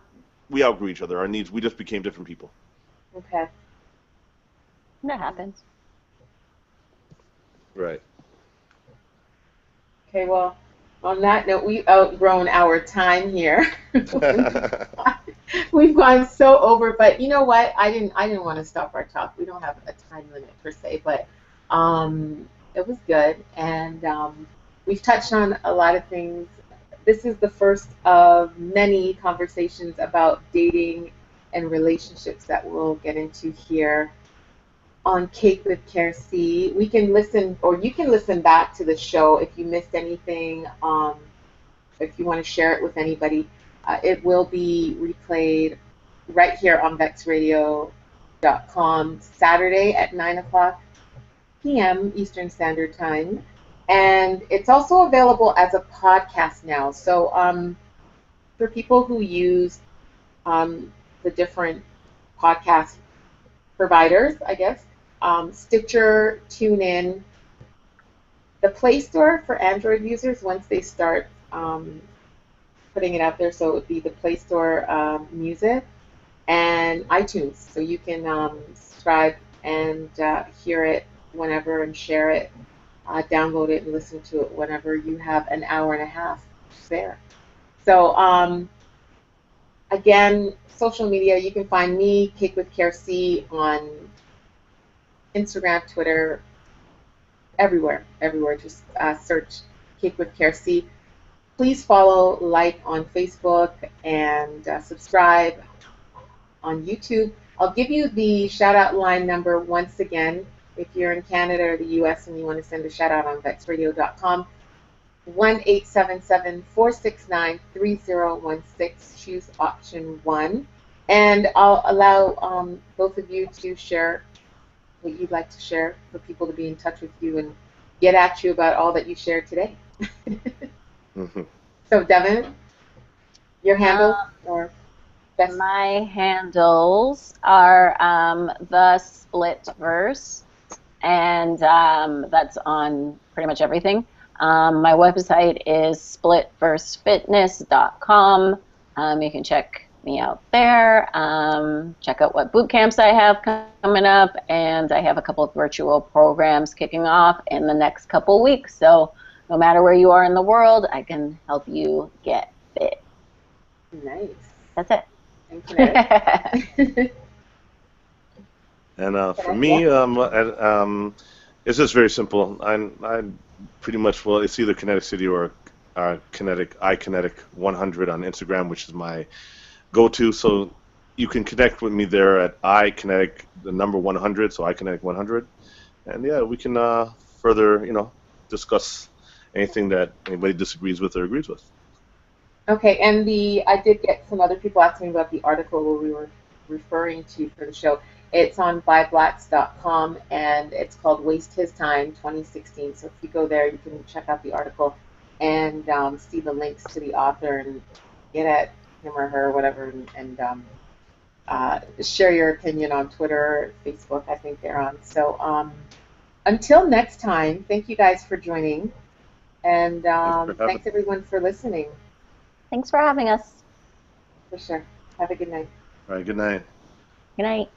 we outgrew each other. Our needs, we just became different people. Okay. That happens. Right. Okay. Well, on that note, we've outgrown our time here. We've gone so over, but you know what? I didn't want to stop our talk. We don't have a time limit per se, but it was good, and we've touched on a lot of things. This is the first of many conversations about dating and relationships that we'll get into here on Cake with Care C. We can listen, or you can listen back to the show if you missed anything. If you want to share it with anybody, it will be replayed right here on VexRadio.com Saturday at 9 o'clock p.m. Eastern Standard Time. And it's also available as a podcast now. So for people who use the different podcast providers, I guess, Stitcher, TuneIn, the Play Store for Android users, once they start putting it out there, so it would be the Play Store Music and iTunes. So you can subscribe and hear it whenever and share it, download it and listen to it whenever you have an hour and a half spare. So again, social media, you can find me, Cake with Care C, on Instagram, Twitter, everywhere. Just search Cake with Care C. Please follow, like on Facebook, and subscribe on YouTube. I'll give you the shout out line number once again. If you're in Canada or the US and you want to send a shout out on VexRadio.com, 1-877-469-3016. Choose option 1. And I'll allow both of you to share what you'd like to share for people to be in touch with you and get at you about all that you shared today. Mm-hmm. So, Devin, your handle or best? My handles are the Splitverse, and that's on pretty much everything. My website is splitversefitness.com. You can check me out there. Check out what boot camps I have coming up, and I have a couple of virtual programs kicking off in the next couple weeks. So no matter where you are in the world, I can help you get fit. Nice. That's it. Thank you. And for me, it's just very simple. I pretty much, well, it's either Kinetic City or iKinetic 100 on Instagram, which is my go-to. So you can connect with me there at iKinetic, the number 100, so iKinetic 100. And yeah, we can further, discuss anything that anybody disagrees with or agrees with. Okay, and I did get some other people asking about the article where we were referring to for the show. It's on byblacks.com, and it's called Waste His Time 2016. So if you go there, you can check out the article and see the links to the author and get at him or her or whatever, and share your opinion on Twitter, Facebook, I think they're on. So until next time, thank you guys for joining, and thanks everyone for listening. Thanks for having us. For sure. Have a good night. All right, good night. Good night.